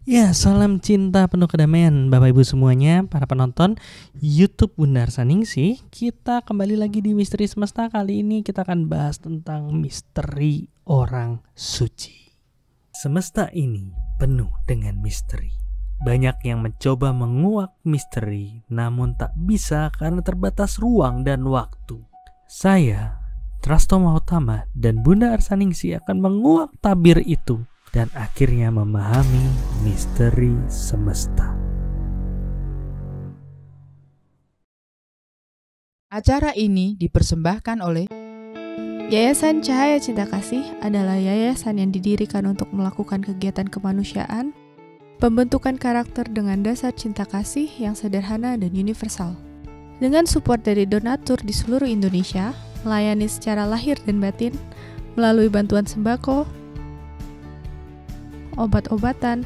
Ya, salam cinta penuh kedamaian Bapak Ibu semuanya, para penonton YouTube Bunda Arsaningsih. Kita kembali lagi di Misteri Semesta. Kali ini kita akan bahas tentang misteri orang suci. Semesta ini penuh dengan misteri. Banyak yang mencoba menguak misteri, namun tak bisa karena terbatas ruang dan waktu. Saya, Trasto Mahotama dan Bunda Arsaningsih akan menguak tabir itu dan akhirnya memahami misteri semesta. Acara ini dipersembahkan oleh Yayasan Cahaya Cinta Kasih adalah yayasan yang didirikan untuk melakukan kegiatan kemanusiaan, pembentukan karakter dengan dasar cinta kasih yang sederhana dan universal. Dengan support dari donatur di seluruh Indonesia, melayani secara lahir dan batin melalui bantuan sembako, obat-obatan,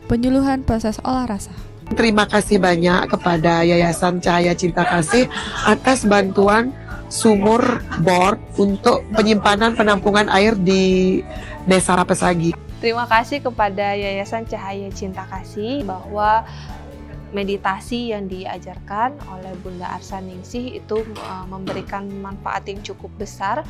penyuluhan proses olah rasa. Terima kasih banyak kepada Yayasan Cahaya Cinta Kasih atas bantuan sumur bor untuk penyimpanan penampungan air di Desa Rapesagi. Terima kasih kepada Yayasan Cahaya Cinta Kasih bahwa meditasi yang diajarkan oleh Bunda Arsaningsih itu memberikan manfaat yang cukup besar.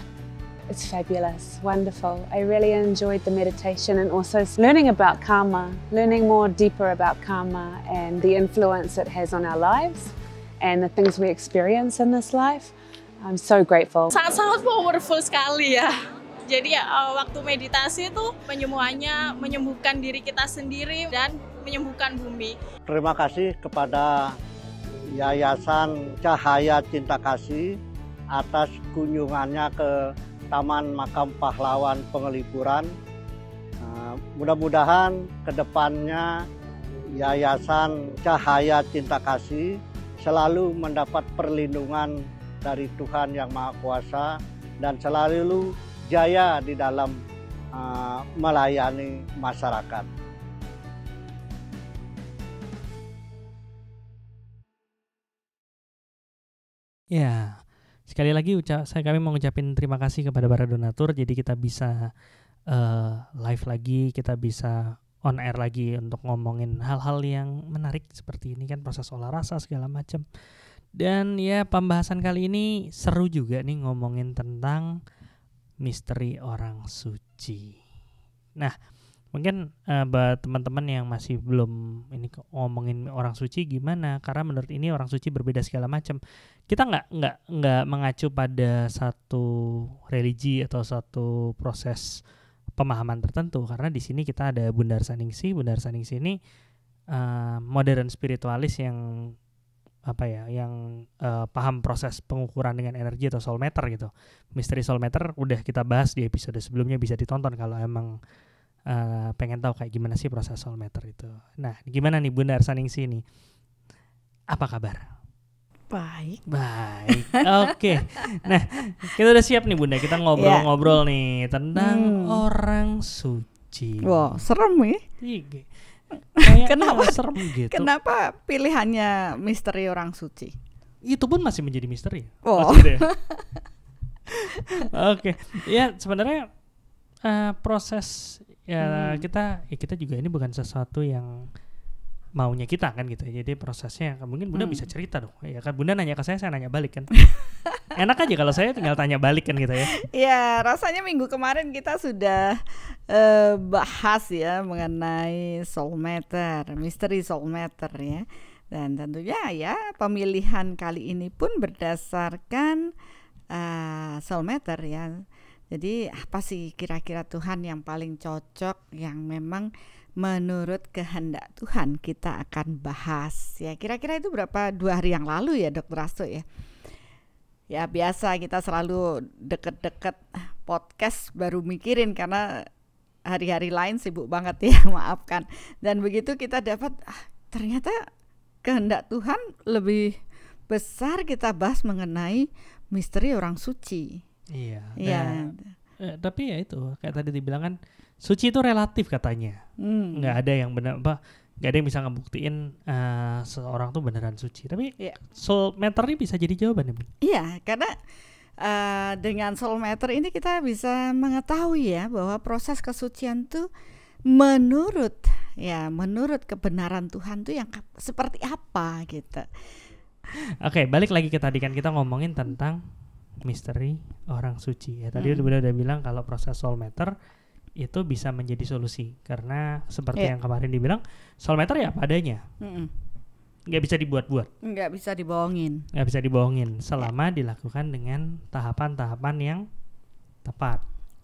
It's fabulous, wonderful. I really enjoyed the meditation and also learning about karma, learning more deeper about karma and the influence it has on our lives and the things we experience in this life. I'm so grateful. Sangat-sangat powerful sekali ya. Jadi waktu meditasi itu menyembuhkan diri kita sendiri dan menyembuhkan bumi. Terima kasih kepada Yayasan Cahaya Cinta Kasih atas kunjungannya ke Taman Makam Pahlawan Pengelipuran. Mudah-mudahan ke depannya Yayasan Cahaya Cinta Kasih selalu mendapat perlindungan dari Tuhan Yang Maha Kuasa dan selalu jaya di dalam melayani masyarakat. Ya, sekali lagi kami mau ngucapin terima kasih kepada para donatur. Jadi kita bisa live lagi, kita bisa on air lagi untuk ngomongin hal-hal yang menarik seperti ini kan, proses olah rasa segala macam. Dan ya, pembahasan kali ini seru juga nih, ngomongin tentang misteri orang suci. Nah, mungkin buat teman-teman yang masih belum ini ngomongin orang suci gimana, karena menurut ini orang suci berbeda segala macam. Kita nggak mengacu pada satu religi atau satu proses pemahaman tertentu, karena di sini kita ada Bunda Arsaningsih. Bunda Arsaningsih ini modern spiritualis yang paham proses pengukuran dengan energi atau soul meter gitu. Misteri soul meter udah kita bahas di episode sebelumnya, bisa ditonton kalau emang pengen tahu kayak gimana sih proses soul meter itu. Nah, gimana nih Bunda Arsaningsih ini? Apa kabar? Baik. Oke. Nah, kita udah siap nih Bunda. Kita ngobrol-ngobrol nih tentang orang suci. Wow, serem ya? Kenapa serem gitu? Kenapa pilihannya misteri orang suci? Itu pun masih menjadi misteri. Oh. Oke. Ya, sebenarnya proses kita juga ini bukan sesuatu yang maunya kita kan gitu. Jadi prosesnya mungkin Bunda bisa cerita dong. Ya kan Bunda nanya ke saya nanya balik kan. Enak aja kalau saya tinggal tanya balik kan gitu ya. Ya, rasanya minggu kemarin kita sudah bahas ya mengenai soul meter, misteri soul meter ya. Dan tentunya ya pemilihan kali ini pun berdasarkan soul meter ya. Jadi apa sih kira-kira Tuhan yang paling cocok, yang memang menurut kehendak Tuhan kita akan bahas ya. Kira-kira itu 2 hari yang lalu ya Dr. Rasto ya. Ya biasa kita selalu deket-deket podcast baru mikirin karena hari-hari lain sibuk banget ya, maafkan. Dan begitu kita dapat ternyata kehendak Tuhan lebih besar, kita bahas mengenai misteri orang suci. Iya. Tapi ya itu kayak tadi dibilang kan, suci itu relatif katanya. Nggak ada yang benar nggak ada yang bisa ngebuktiin seorang tuh beneran suci. Tapi soul meter ini bisa jadi jawaban ya, Bu? Iya, karena dengan soul meter ini kita bisa mengetahui ya bahwa proses kesucian tuh menurut ya menurut kebenaran Tuhan tuh yang seperti apa gitu. Oke, balik lagi ke tadi kan kita ngomongin tentang misteri orang suci ya. Tadi udah bilang kalau proses soul matter itu bisa menjadi solusi karena seperti yang kemarin dibilang soul matter ya apa adanya. Nggak bisa dibuat-buat. Nggak bisa dibohongin. Nggak bisa dibohongin selama dilakukan dengan tahapan-tahapan yang tepat.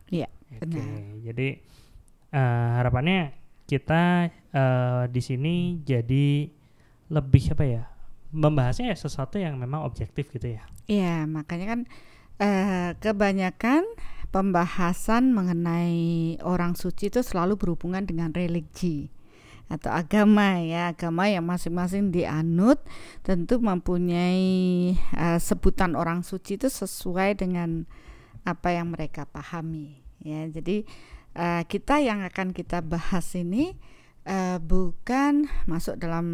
Iya. Oke, jadi harapannya kita di sini jadi lebih apa ya? Membahasnya ya sesuatu yang memang objektif gitu ya. Iya, makanya kan kebanyakan pembahasan mengenai orang suci itu selalu berhubungan dengan religi atau agama ya, agama yang masing-masing dianut tentu mempunyai sebutan orang suci itu sesuai dengan apa yang mereka pahami ya. Jadi kita yang akan kita bahas ini bukan masuk dalam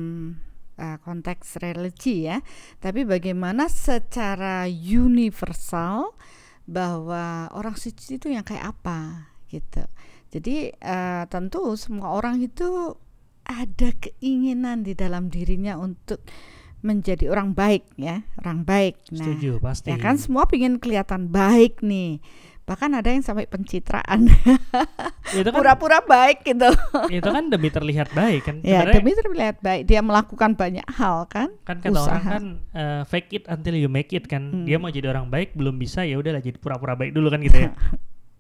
konteks religi ya, tapi bagaimana secara universal bahwa orang suci itu yang kayak apa gitu. Jadi tentu semua orang itu ada keinginan di dalam dirinya untuk menjadi orang baik ya, orang baik. Nah, setuju pasti. Ya kan semua ingin kelihatan baik nih. Bahkan ada yang sampai pencitraan. Itu kan pura-pura baik gitu. Itu kan demi terlihat baik kan. Ya, demi terlihat baik. Dia melakukan banyak hal kan. Kan kata orang kan fake it until you make it kan. Dia mau jadi orang baik belum bisa, ya udahlah jadi pura-pura baik dulu kan gitu ya.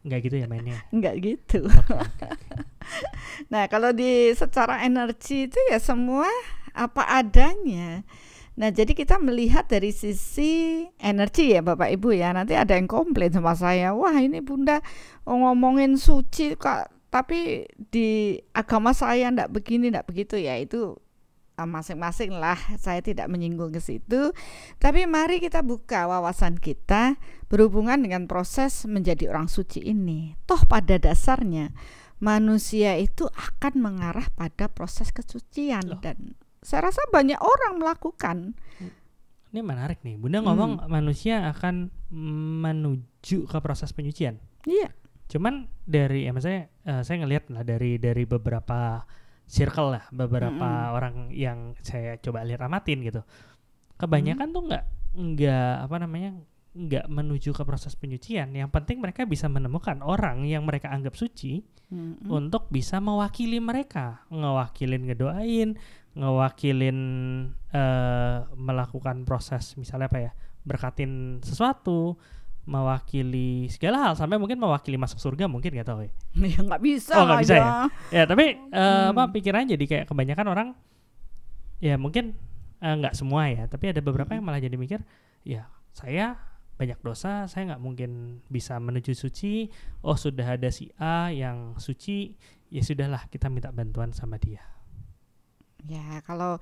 Enggak gitu ya mainnya. Enggak gitu. Okay. Nah, kalau di secara energi itu ya semua apa adanya. Nah, jadi kita melihat dari sisi energi ya Bapak Ibu ya. Nanti ada yang komplain sama saya, wah ini Bunda ngomongin suci Kak, tapi di agama saya enggak begini, enggak begitu ya. Itu masing-masing lah, saya tidak menyinggung ke situ. Tapi mari kita buka wawasan kita berhubungan dengan proses menjadi orang suci ini. Toh pada dasarnya manusia itu akan mengarah pada proses kesucian. Dan saya rasa banyak orang melakukan. Ini menarik nih, Bunda ngomong manusia akan menuju ke proses penyucian. Iya. Cuman dari maksudnya saya ngelihat lah dari beberapa circle lah, beberapa orang yang saya coba lihat amatin gitu. Kebanyakan tuh nggak menuju ke proses penyucian. Yang penting mereka bisa menemukan orang yang mereka anggap suci untuk bisa mewakili mereka, ngewakilin, ngedoain, ngewakilin melakukan proses misalnya apa ya, berkatin sesuatu, mewakili segala hal, sampai mungkin mewakili masuk surga mungkin, nggak tahu ya. Ya nggak bisa. Oh nggak bisa ya. Ya tapi pikirannya jadi kayak kebanyakan orang ya mungkin nggak semua ya, tapi ada beberapa yang malah jadi mikir ya saya banyak dosa, saya nggak mungkin bisa menuju suci. Oh sudah ada si A yang suci, ya sudahlah kita minta bantuan sama dia. Ya kalau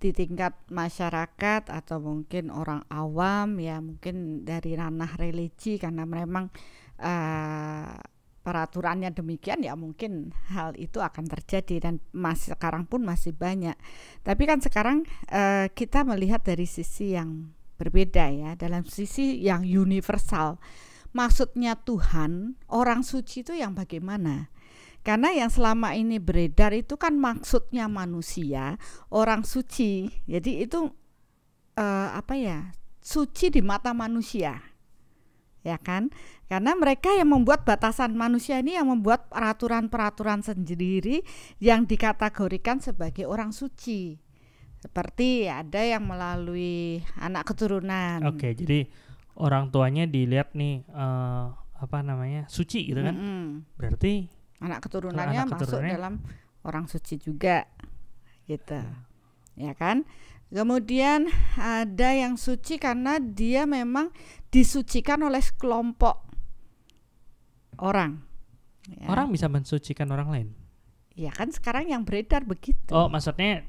di tingkat masyarakat atau mungkin orang awam ya mungkin dari ranah religi karena memang peraturannya demikian ya mungkin hal itu akan terjadi dan sekarang pun masih banyak. Tapi kan sekarang kita melihat dari sisi yang berbeda ya, dalam sisi yang universal. Maksudnya Tuhan, orang suci itu yang bagaimana? Karena yang selama ini beredar itu kan maksudnya manusia, orang suci. Jadi itu suci di mata manusia. Ya kan? Karena mereka yang membuat batasan, manusia ini yang membuat peraturan-peraturan sendiri yang dikategorikan sebagai orang suci. Seperti ada yang melalui anak keturunan. Oke, jadi orang tuanya dilihat nih suci gitu kan. Berarti anak keturunannya masuk dalam orang suci juga gitu. Ya kan? Kemudian ada yang suci karena dia memang disucikan oleh sekelompok orang. Ya. Orang bisa mensucikan orang lain. Ya kan sekarang yang beredar begitu. Oh maksudnya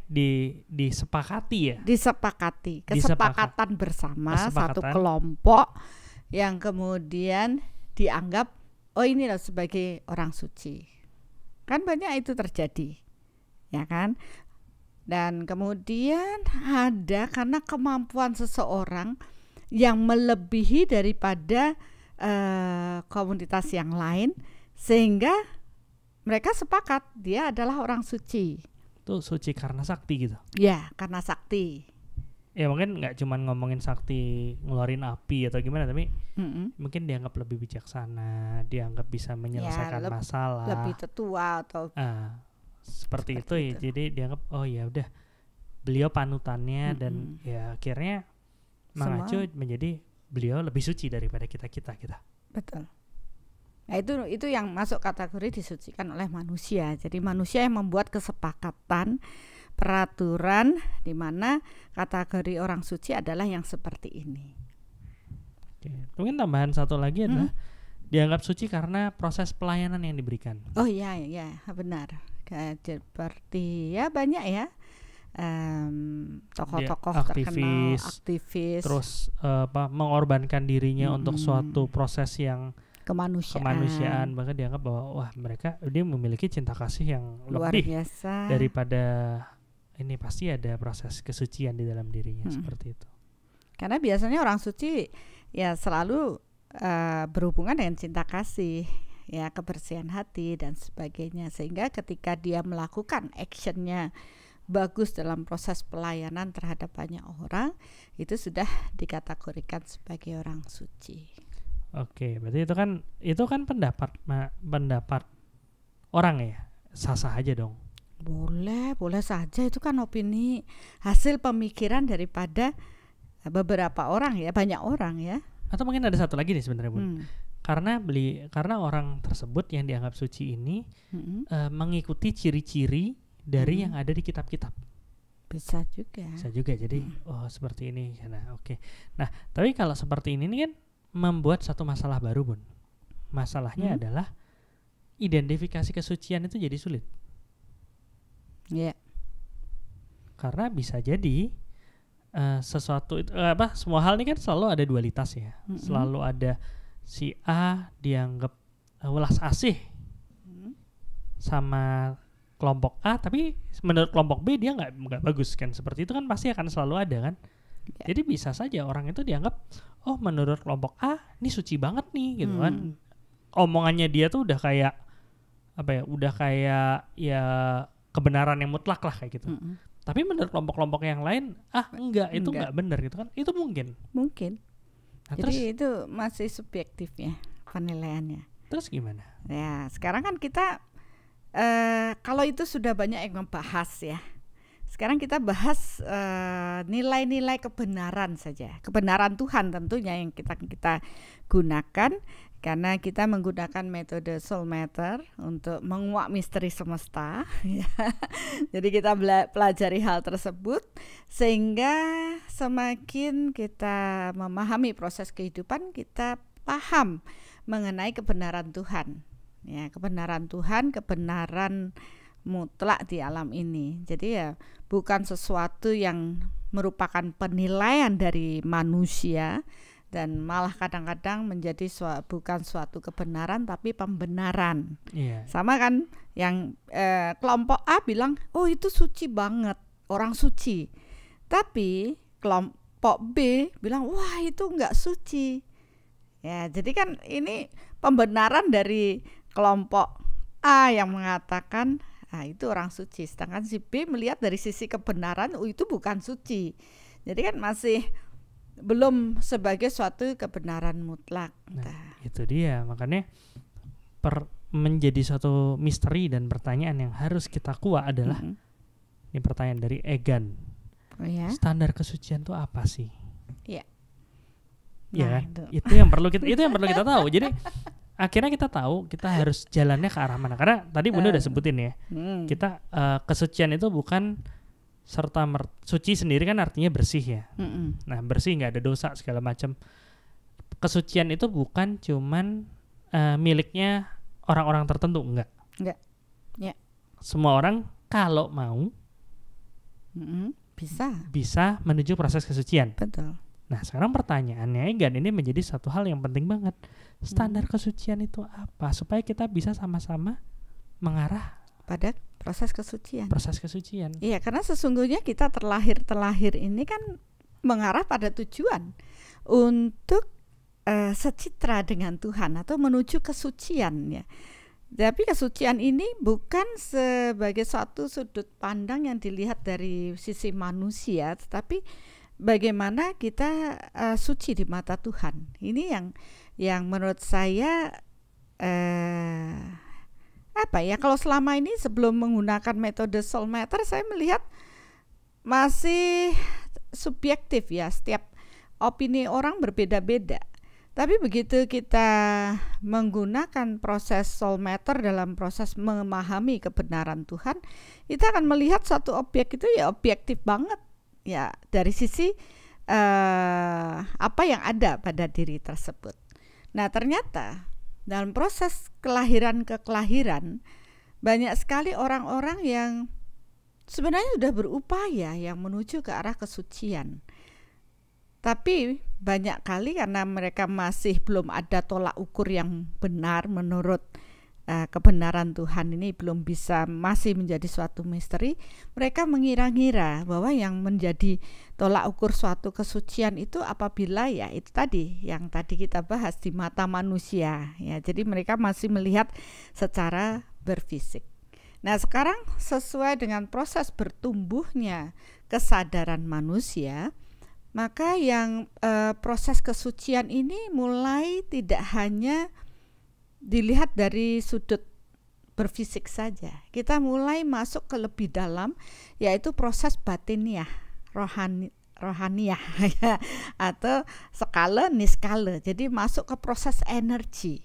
disepakati ya? Disepakati, kesepakatan bersama satu kelompok yang kemudian dianggap oh inilah sebagai orang suci. Kan banyak itu terjadi, ya kan? Dan kemudian ada karena kemampuan seseorang yang melebihi daripada komunitas yang lain sehingga mereka sepakat dia adalah orang suci. Itu suci karena sakti gitu. Ya, karena sakti. Ya mungkin nggak cuma ngomongin sakti ngeluarin api atau gimana, tapi mungkin dianggap lebih bijaksana, dianggap bisa menyelesaikan masalah, lebih tetua atau seperti itu ya. Jadi dianggap oh ya udah beliau panutannya dan ya akhirnya mengacu menjadi beliau lebih suci daripada kita. Betul. Nah itu yang masuk kategori disucikan oleh manusia. Jadi manusia yang membuat kesepakatan, peraturan di mana kategori orang suci adalah yang seperti ini. Oke. Mungkin tambahan satu lagi adalah dianggap suci karena proses pelayanan yang diberikan. Oh iya benar. Seperti ya banyak ya tokoh-tokoh terkenal, aktivis, terus mengorbankan dirinya untuk suatu proses yang kemanusiaan, bahkan dianggap bahwa wah dia memiliki cinta kasih yang luar lebih biasa daripada ini, pasti ada proses kesucian di dalam dirinya seperti itu. Karena biasanya orang suci ya selalu berhubungan dengan cinta kasih, ya kebersihan hati dan sebagainya, sehingga ketika dia melakukan actionnya bagus dalam proses pelayanan terhadap banyak orang, itu sudah dikategorikan sebagai orang suci. Oke, berarti itu kan pendapat orang ya, sah-sah aja dong. Boleh saja, itu kan opini hasil pemikiran daripada beberapa orang ya, banyak orang ya. Atau mungkin ada satu lagi nih sebenarnya Bun. Karena orang tersebut yang dianggap suci ini mengikuti ciri-ciri dari yang ada di kitab-kitab. Bisa juga. Jadi seperti ini. Nah, oke. Nah, tapi kalau seperti ini kan membuat satu masalah baru Bun. Masalahnya adalah identifikasi kesucian itu jadi sulit. Iya. Karena bisa jadi sesuatu itu semua hal ini kan selalu ada dualitas ya. Selalu ada si A dianggap welas asih sama kelompok A, tapi menurut kelompok B dia nggak bagus kan. Seperti itu kan pasti akan selalu ada kan. Jadi bisa saja orang itu dianggap menurut kelompok A ini suci banget nih gitu kan. Omongannya dia tuh udah kayak udah kayak ya kebenaran yang mutlak lah kayak gitu. Tapi menurut kelompok-kelompok yang lain enggak, itu enggak benar gitu kan. Itu mungkin. Nah, jadi itu masih subjektif ya penilaiannya. Terus gimana? Ya sekarang kan kita kalau itu sudah banyak yang membahas ya. Sekarang kita bahas nilai-nilai kebenaran saja. Kebenaran Tuhan tentunya yang kita gunakan, karena kita menggunakan metode Soulmatter untuk menguak misteri semesta. Jadi kita pelajari hal tersebut sehingga semakin kita memahami proses kehidupan, kita paham mengenai kebenaran Tuhan. Ya, kebenaran Tuhan, kebenaran mutlak di alam ini. Jadi ya bukan sesuatu yang merupakan penilaian dari manusia, dan malah kadang-kadang menjadi bukan suatu kebenaran tapi pembenaran. Sama kan yang kelompok A bilang itu suci banget, orang suci, tapi kelompok B bilang wah itu enggak suci. Ya jadi kan ini pembenaran dari kelompok A yang mengatakan itu orang suci, sedangkan si B melihat dari sisi kebenaran itu bukan suci. Jadi kan masih belum sebagai suatu kebenaran mutlak. Nah, itu dia, makanya menjadi suatu misteri dan pertanyaan yang harus kita kuak adalah ini pertanyaan dari Egan. Standar kesucian itu apa sih? Iya. Ya, itu yang perlu kita tahu. Jadi akhirnya kita tahu kita harus jalannya ke arah mana. Karena tadi Bunda udah sebutin ya. Kita kesucian itu bukan suci sendiri kan artinya bersih ya. Nah, bersih nggak ada dosa segala macam. Kesucian itu bukan cuman miliknya orang-orang tertentu, enggak. Ya. Semua orang kalau mau bisa menuju proses kesucian. Betul. Nah, sekarang pertanyaannya Egan, ini menjadi satu hal yang penting banget. Standar kesucian itu apa? Supaya kita bisa sama-sama mengarah pada proses kesucian. Iya, karena sesungguhnya kita terlahir ini kan mengarah pada tujuan untuk secitra dengan Tuhan atau menuju kesucian ya. Tapi kesucian ini bukan sebagai suatu sudut pandang yang dilihat dari sisi manusia, tetapi bagaimana kita suci di mata Tuhan. Ini yang menurut saya kalau selama ini sebelum menggunakan metode soul meter, saya melihat masih subjektif ya, setiap opini orang berbeda-beda. Tapi begitu kita menggunakan proses soul meter dalam proses memahami kebenaran Tuhan, kita akan melihat satu objek itu ya objektif banget ya, dari sisi apa yang ada pada diri tersebut. Nah, ternyata dalam proses kelahiran ke kelahiran banyak sekali orang-orang yang sebenarnya sudah berupaya yang menuju ke arah kesucian. Tapi banyak kali karena mereka masih belum ada tolak ukur yang benar menurut kebenaran Tuhan ini, belum bisa, masih menjadi suatu misteri. Mereka mengira-ngira bahwa yang menjadi tolak ukur suatu kesucian itu apabila ya itu tadi yang tadi kita bahas di mata manusia ya. Jadi mereka masih melihat secara berfisik. Nah, sekarang sesuai dengan proses bertumbuhnya kesadaran manusia, maka yang proses kesucian ini mulai tidak hanya dilihat dari sudut berfisik saja. Kita mulai masuk ke lebih dalam, yaitu proses batiniah, rohaniah atau skala niskala. Jadi masuk ke proses energi.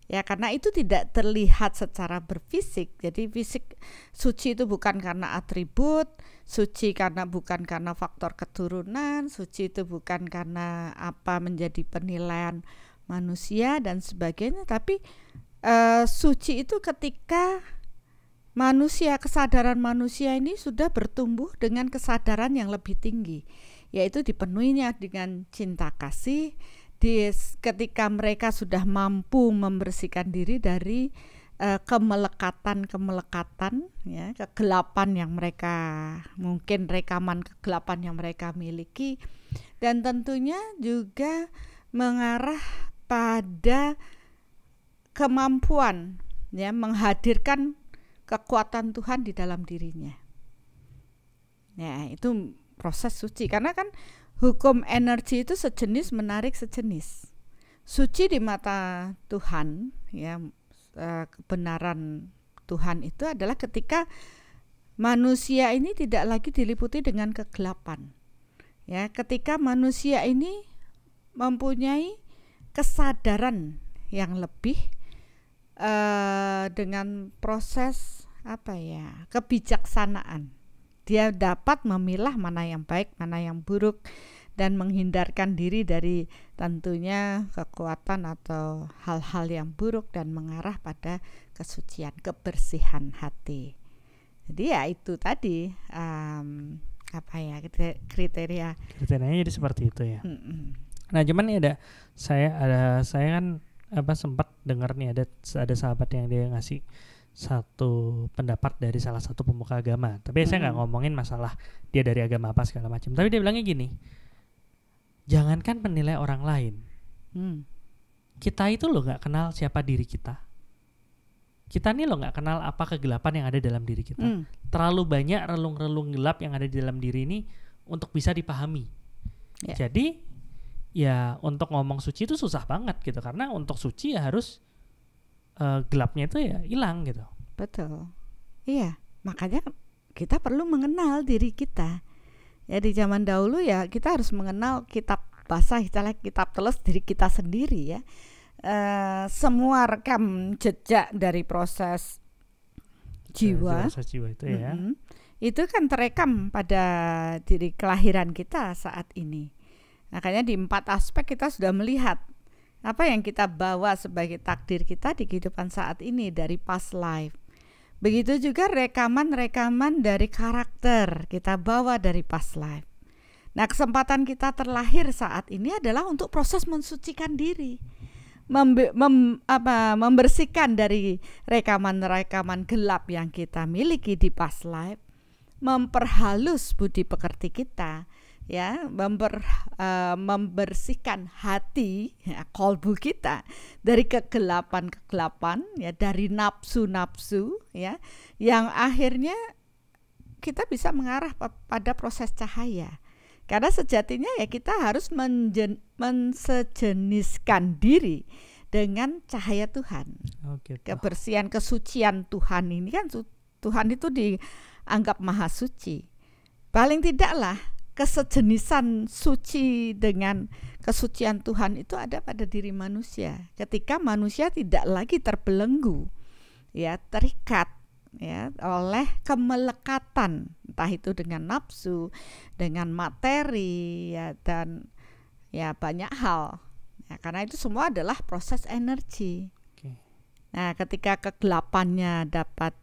Ya, karena itu tidak terlihat secara berfisik. Jadi fisik suci itu bukan karena atribut, suci bukan karena faktor keturunan, suci itu bukan karena apa menjadi penilaian manusia dan sebagainya. Tapi suci itu ketika manusia, kesadaran manusia ini sudah bertumbuh dengan kesadaran yang lebih tinggi, yaitu dipenuhinya dengan cinta kasih. Ketika mereka sudah mampu membersihkan diri dari kemelekatan ya, kegelapan yang mereka, mungkin rekaman kegelapan yang mereka miliki, dan tentunya juga mengarah pada kemampuan ya menghadirkan kekuatan Tuhan di dalam dirinya. Ya, itu proses suci, karena kan hukum energi itu sejenis menarik sejenis. Suci di mata Tuhan ya, kebenaran Tuhan itu adalah ketika manusia ini tidak lagi diliputi dengan kegelapan. Ya, ketika manusia ini mempunyai kesadaran yang lebih dengan proses kebijaksanaan. Dia dapat memilah mana yang baik, mana yang buruk, dan menghindarkan diri dari tentunya kekuatan atau hal-hal yang buruk dan mengarah pada kesucian, kebersihan hati. Jadi ya itu tadi kriterianya jadi seperti itu ya. Nah, cuman nih saya kan sempat dengar nih ada sahabat yang dia ngasih satu pendapat dari salah satu pemuka agama. Tapi saya nggak ngomongin masalah dia dari agama apa segala macam. Tapi dia bilangnya gini, jangankan penilai orang lain, kita itu loh nggak kenal siapa diri kita. Kita nih loh nggak kenal apa kegelapan yang ada dalam diri kita. Terlalu banyak relung-relung gelap yang ada di dalam diri ini untuk bisa dipahami. Jadi ya untuk ngomong suci itu susah banget gitu, karena untuk suci ya harus gelapnya itu ya hilang gitu. Betul. Iya, makanya kita perlu mengenal diri kita. Ya, di zaman dahulu ya kita harus mengenal kitab basah, istilah kitab teles diri kita sendiri ya. Semua rekam jejak dari proses jiwa itu ya. Itu kan terekam pada diri kelahiran kita saat ini. Makanya di 4 aspek kita sudah melihat apa yang kita bawa sebagai takdir kita di kehidupan saat ini dari past life. Begitu juga rekaman-rekaman dari karakter kita bawa dari past life. Nah, kesempatan kita terlahir saat ini adalah untuk proses mensucikan diri, membersihkan dari rekaman-rekaman gelap yang kita miliki di past life, memperhalus budi pekerti kita, ya, membersihkan hati, ya, kolbu kita dari kegelapan ya, dari nafsu ya, yang akhirnya kita bisa mengarah pada proses cahaya. Karena sejatinya ya kita harus mensejeniskan diri dengan cahaya Tuhan. Kebersihan, kesucian Tuhan ini kan, Tuhan itu dianggap maha suci. Paling tidaklah kesejenisan suci dengan kesucian Tuhan itu ada pada diri manusia. Ketika manusia tidak lagi terbelenggu, ya, terikat, ya, oleh kemelekatan, entah itu dengan nafsu, dengan materi, ya, dan ya banyak hal. Ya, karena itu semua adalah proses energi. Nah, ketika kegelapannya dapat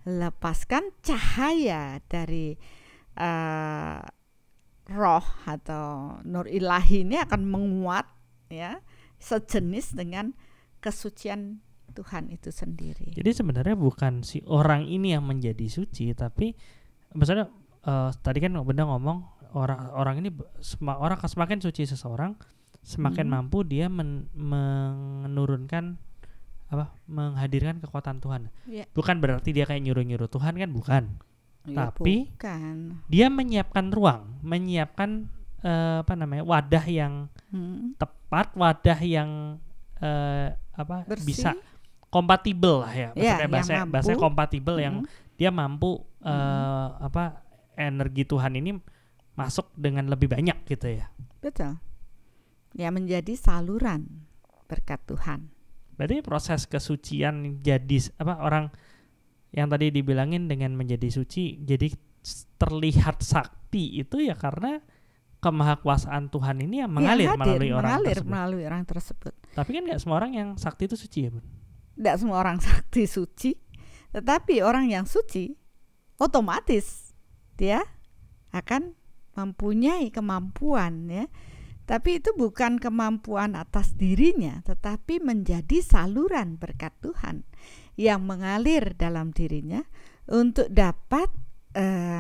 dilepaskan, cahaya dari roh atau nur ilahi ini akan menguat, ya, sejenis dengan kesucian Tuhan itu sendiri. Jadi sebenarnya bukan si orang ini yang menjadi suci, tapi misalnya tadi kan Bunda ngomong orang ini orang semakin suci seseorang, semakin mampu dia menurunkan menghadirkan kekuatan Tuhan. Bukan berarti dia kayak nyuruh-nyuruh Tuhan, kan bukan. Tapi bukan. Dia menyiapkan ruang, menyiapkan wadah yang tepat, wadah yang bisa kompatibel lah ya, maksudnya bahasa kompatibel, yang dia mampu energi Tuhan ini masuk dengan lebih banyak gitu ya. Betul. Ya, menjadi saluran berkat Tuhan. Berarti proses kesucian jadi orang yang tadi dibilangin dengan menjadi suci, jadi terlihat sakti itu ya karena kemahakuasaan Tuhan ini yang mengalir melalui orang tersebut. Tapi kan nggak semua orang yang sakti itu suci ya, Bun? Tidak semua orang sakti suci, tetapi orang yang suci otomatis dia akan mempunyai kemampuan, ya. Tapi itu bukan kemampuan atas dirinya, tetapi menjadi saluran berkat Tuhan yang mengalir dalam dirinya untuk dapat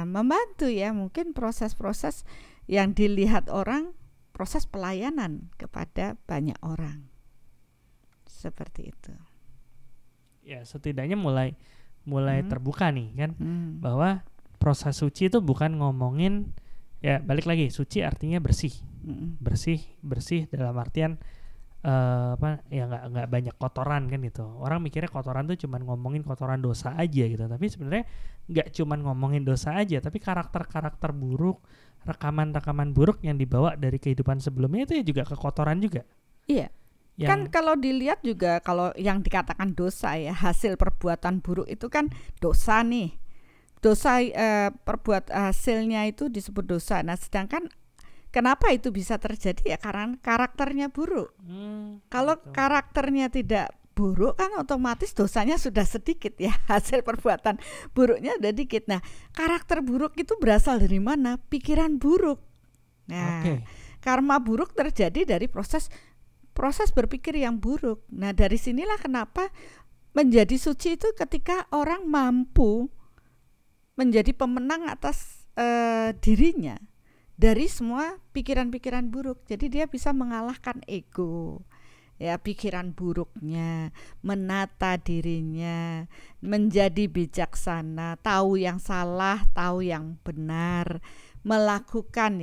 membantu, ya, mungkin proses-proses yang dilihat orang, proses pelayanan kepada banyak orang. Seperti itu. Ya, setidaknya mulai terbuka nih kan, bahwa proses suci itu bukan ngomongin, ya balik lagi, suci artinya bersih. Bersih dalam artian ya nggak banyak kotoran kan gitu. Orang mikirnya kotoran tuh cuman ngomongin kotoran dosa aja gitu, tapi sebenarnya nggak cuman ngomongin dosa aja, tapi karakter buruk, rekaman buruk yang dibawa dari kehidupan sebelumnya itu ya juga kekotoran juga. Iya. Kan kalau dilihat juga, kalau yang dikatakan dosa, ya, hasil perbuatan buruk itu kan dosa nih. Dosa hasilnya itu disebut dosa. Nah, sedangkan kenapa itu bisa terjadi, ya karena karakternya buruk. Kalau karakternya tidak buruk kan otomatis dosanya sudah sedikit, ya, hasil perbuatan buruknya ada dikit. Nah, karakter buruk itu berasal dari mana? Pikiran buruk. Nah, karma buruk terjadi dari proses berpikir yang buruk. Nah, dari sinilah kenapa menjadi suci itu ketika orang mampu menjadi pemenang atas dirinya dari semua pikiran-pikiran buruk. Jadi dia bisa mengalahkan ego, ya, pikiran buruknya, menata dirinya, menjadi bijaksana, tahu yang salah, tahu yang benar, melakukan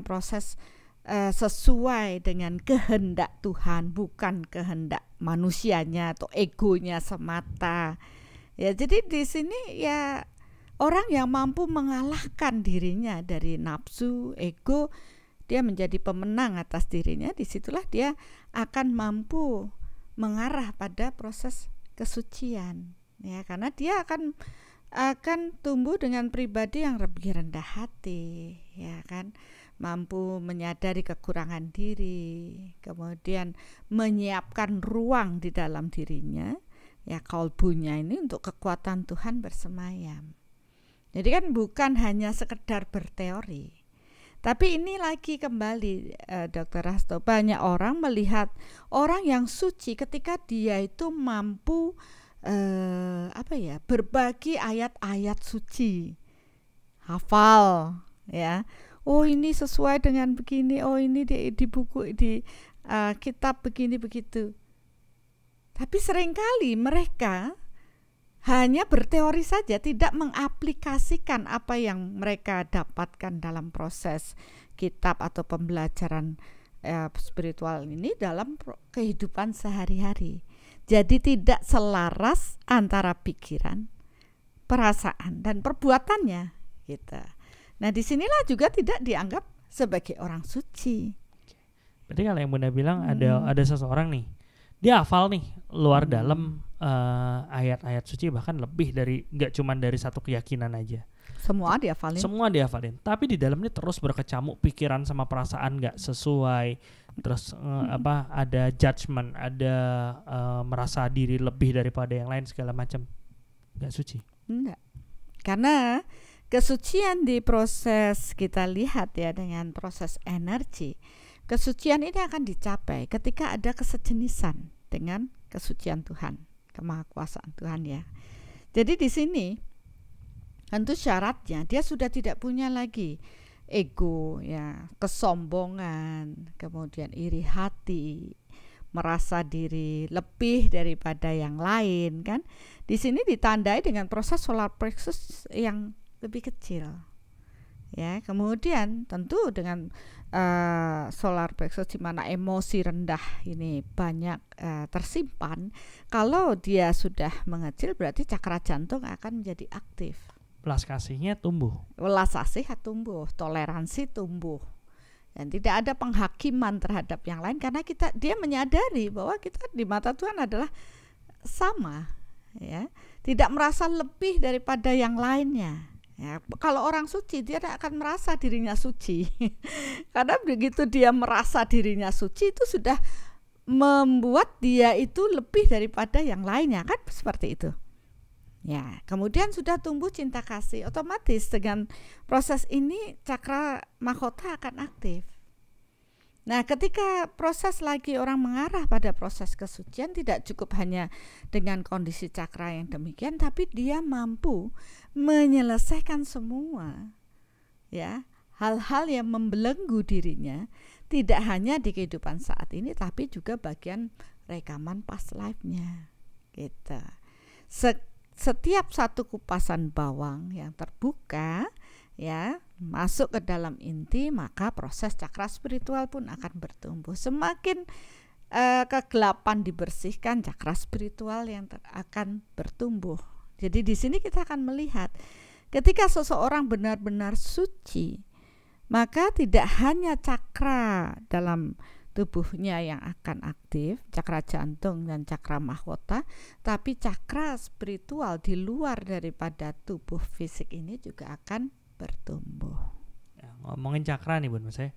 proses sesuai dengan kehendak Tuhan, bukan kehendak manusianya atau egonya semata. Ya, jadi di sini ya orang yang mampu mengalahkan dirinya dari nafsu, ego, dia menjadi pemenang atas dirinya, disitulah dia akan mampu mengarah pada proses kesucian, ya, karena dia akan tumbuh dengan pribadi yang lebih rendah hati, ya kan, mampu menyadari kekurangan diri, kemudian menyiapkan ruang di dalam dirinya, ya, kalbunya ini untuk kekuatan Tuhan bersemayam. Jadi kan bukan hanya sekedar berteori, tapi ini lagi kembali Dr. Rasto, banyak orang melihat orang yang suci ketika dia itu mampu berbagi ayat-ayat suci, hafal, ya. Oh ini sesuai dengan begini, oh ini di buku di kitab begini begitu. Tapi seringkali mereka hanya berteori saja, tidak mengaplikasikan apa yang mereka dapatkan dalam proses kitab atau pembelajaran spiritual ini dalam kehidupan sehari-hari. Jadi tidak selaras antara pikiran, perasaan dan perbuatannya gitu. Nah, disinilah juga tidak dianggap sebagai orang suci. Berarti kalau yang Bunda bilang ada seseorang nih, dia hafal nih luar dalam ayat-ayat suci, bahkan lebih dari, nggak cuma dari satu keyakinan aja. Semua dihafalin. Tapi di dalamnya terus berkecamuk pikiran sama perasaan nggak sesuai. Terus ada judgment, ada merasa diri lebih daripada yang lain segala macam. Nggak suci. Enggak. Karena kesucian di proses kita lihat ya dengan proses energi. Kesucian ini akan dicapai ketika ada kesejenisan dengan kesucian Tuhan, kemahakuasaan Tuhan ya. Jadi di sini tentu syaratnya dia sudah tidak punya lagi ego ya, kesombongan, kemudian iri hati, merasa diri lebih daripada yang lain kan. Di sini ditandai dengan proses solar plexus yang lebih kecil ya. Kemudian tentu dengan solar plexus di mana emosi rendah ini banyak tersimpan, kalau dia sudah mengecil berarti cakra jantung akan menjadi aktif, Welas kasihnya tumbuh, toleransi tumbuh, dan tidak ada penghakiman terhadap yang lain karena dia menyadari bahwa kita di mata Tuhan adalah sama ya, tidak merasa lebih daripada yang lainnya. Ya, kalau orang suci dia tidak akan merasa dirinya suci. Karena begitu dia merasa dirinya suci itu sudah membuat dia itu lebih daripada yang lainnya kan, seperti itu. Ya, kemudian sudah tumbuh cinta kasih, otomatis dengan proses ini cakra mahkota akan aktif. Nah, ketika proses lagi orang mengarah pada proses kesucian, tidak cukup hanya dengan kondisi cakra yang demikian, tapi dia mampu menyelesaikan semua ya hal-hal yang membelenggu dirinya, tidak hanya di kehidupan saat ini, tapi juga bagian rekaman past life-nya gitu. Setiap satu kupasan bawang yang terbuka ya masuk ke dalam inti, maka proses cakra spiritual pun akan bertumbuh. Semakin kegelapan dibersihkan, cakra spiritual yang akan bertumbuh. Jadi di sini kita akan melihat ketika seseorang benar-benar suci, maka tidak hanya cakra dalam tubuhnya yang akan aktif, cakra jantung dan cakra mahkota, tapi cakra spiritual di luar daripada tubuh fisik ini juga akan bertumbuh. Ya, ngomongin cakra nih Bun, saya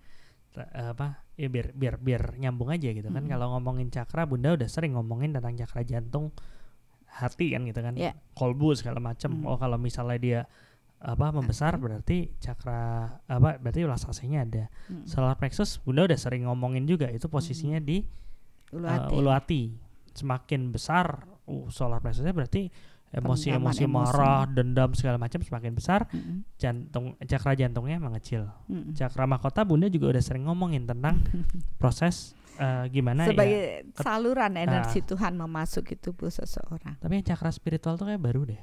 ya biar nyambung aja gitu kan. Kalau ngomongin cakra, Bunda udah sering ngomongin tentang cakra jantung, hati kan gitu kan, kolbu segala macam. Oh kalau misalnya dia membesar berarti cakra berarti welas kasihnya ada. Solar plexus Bunda udah sering ngomongin juga, itu posisinya di ulu hati. Semakin besar solar plexusnya berarti emosi marah, dendam segala macam semakin besar, cakra jantungnya mengecil. Cakra mahkota Bunda juga udah sering ngomongin tentang proses gimana sebagai saluran energi Tuhan memasuki tubuh seseorang. Tapi yang cakra spiritual tuh kayak baru deh.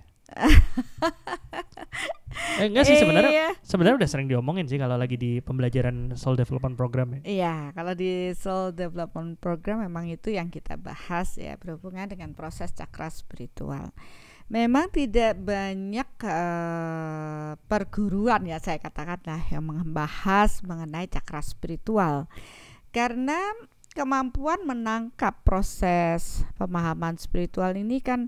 Enggak sih, sebenarnya udah sering diomongin sih kalau lagi di pembelajaran Soul Development Program ya. Iya, kalau di Soul Development Program memang itu yang kita bahas ya, berhubungan dengan proses cakra spiritual. Memang tidak banyak perguruan ya saya katakan lah yang membahas mengenai cakra spiritual, karena kemampuan menangkap proses pemahaman spiritual ini kan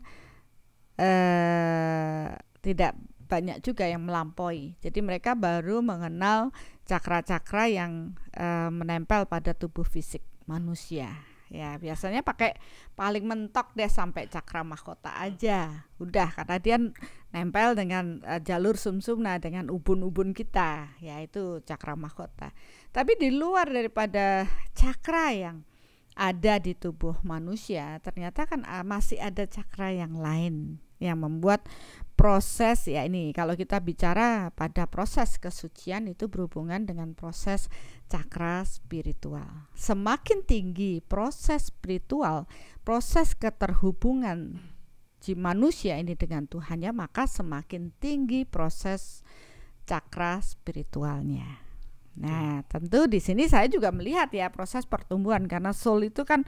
tidak banyak juga yang melampaui. Jadi mereka baru mengenal cakra-cakra yang menempel pada tubuh fisik manusia. Ya biasanya pakai paling mentok deh sampai cakra mahkota aja. Udah, karena dia nempel dengan jalur sumsumna dengan ubun-ubun kita, yaitu cakra mahkota. Tapi di luar daripada cakra yang ada di tubuh manusia, ternyata kan masih ada cakra yang lain yang membuat proses ya, ini kalau kita bicara pada proses kesucian itu berhubungan dengan proses cakra spiritual. Semakin tinggi proses spiritual, proses keterhubungan manusia ini dengan Tuhannya, maka semakin tinggi proses cakra spiritualnya. Nah, tentu di sini saya juga melihat ya proses pertumbuhan, karena soul itu kan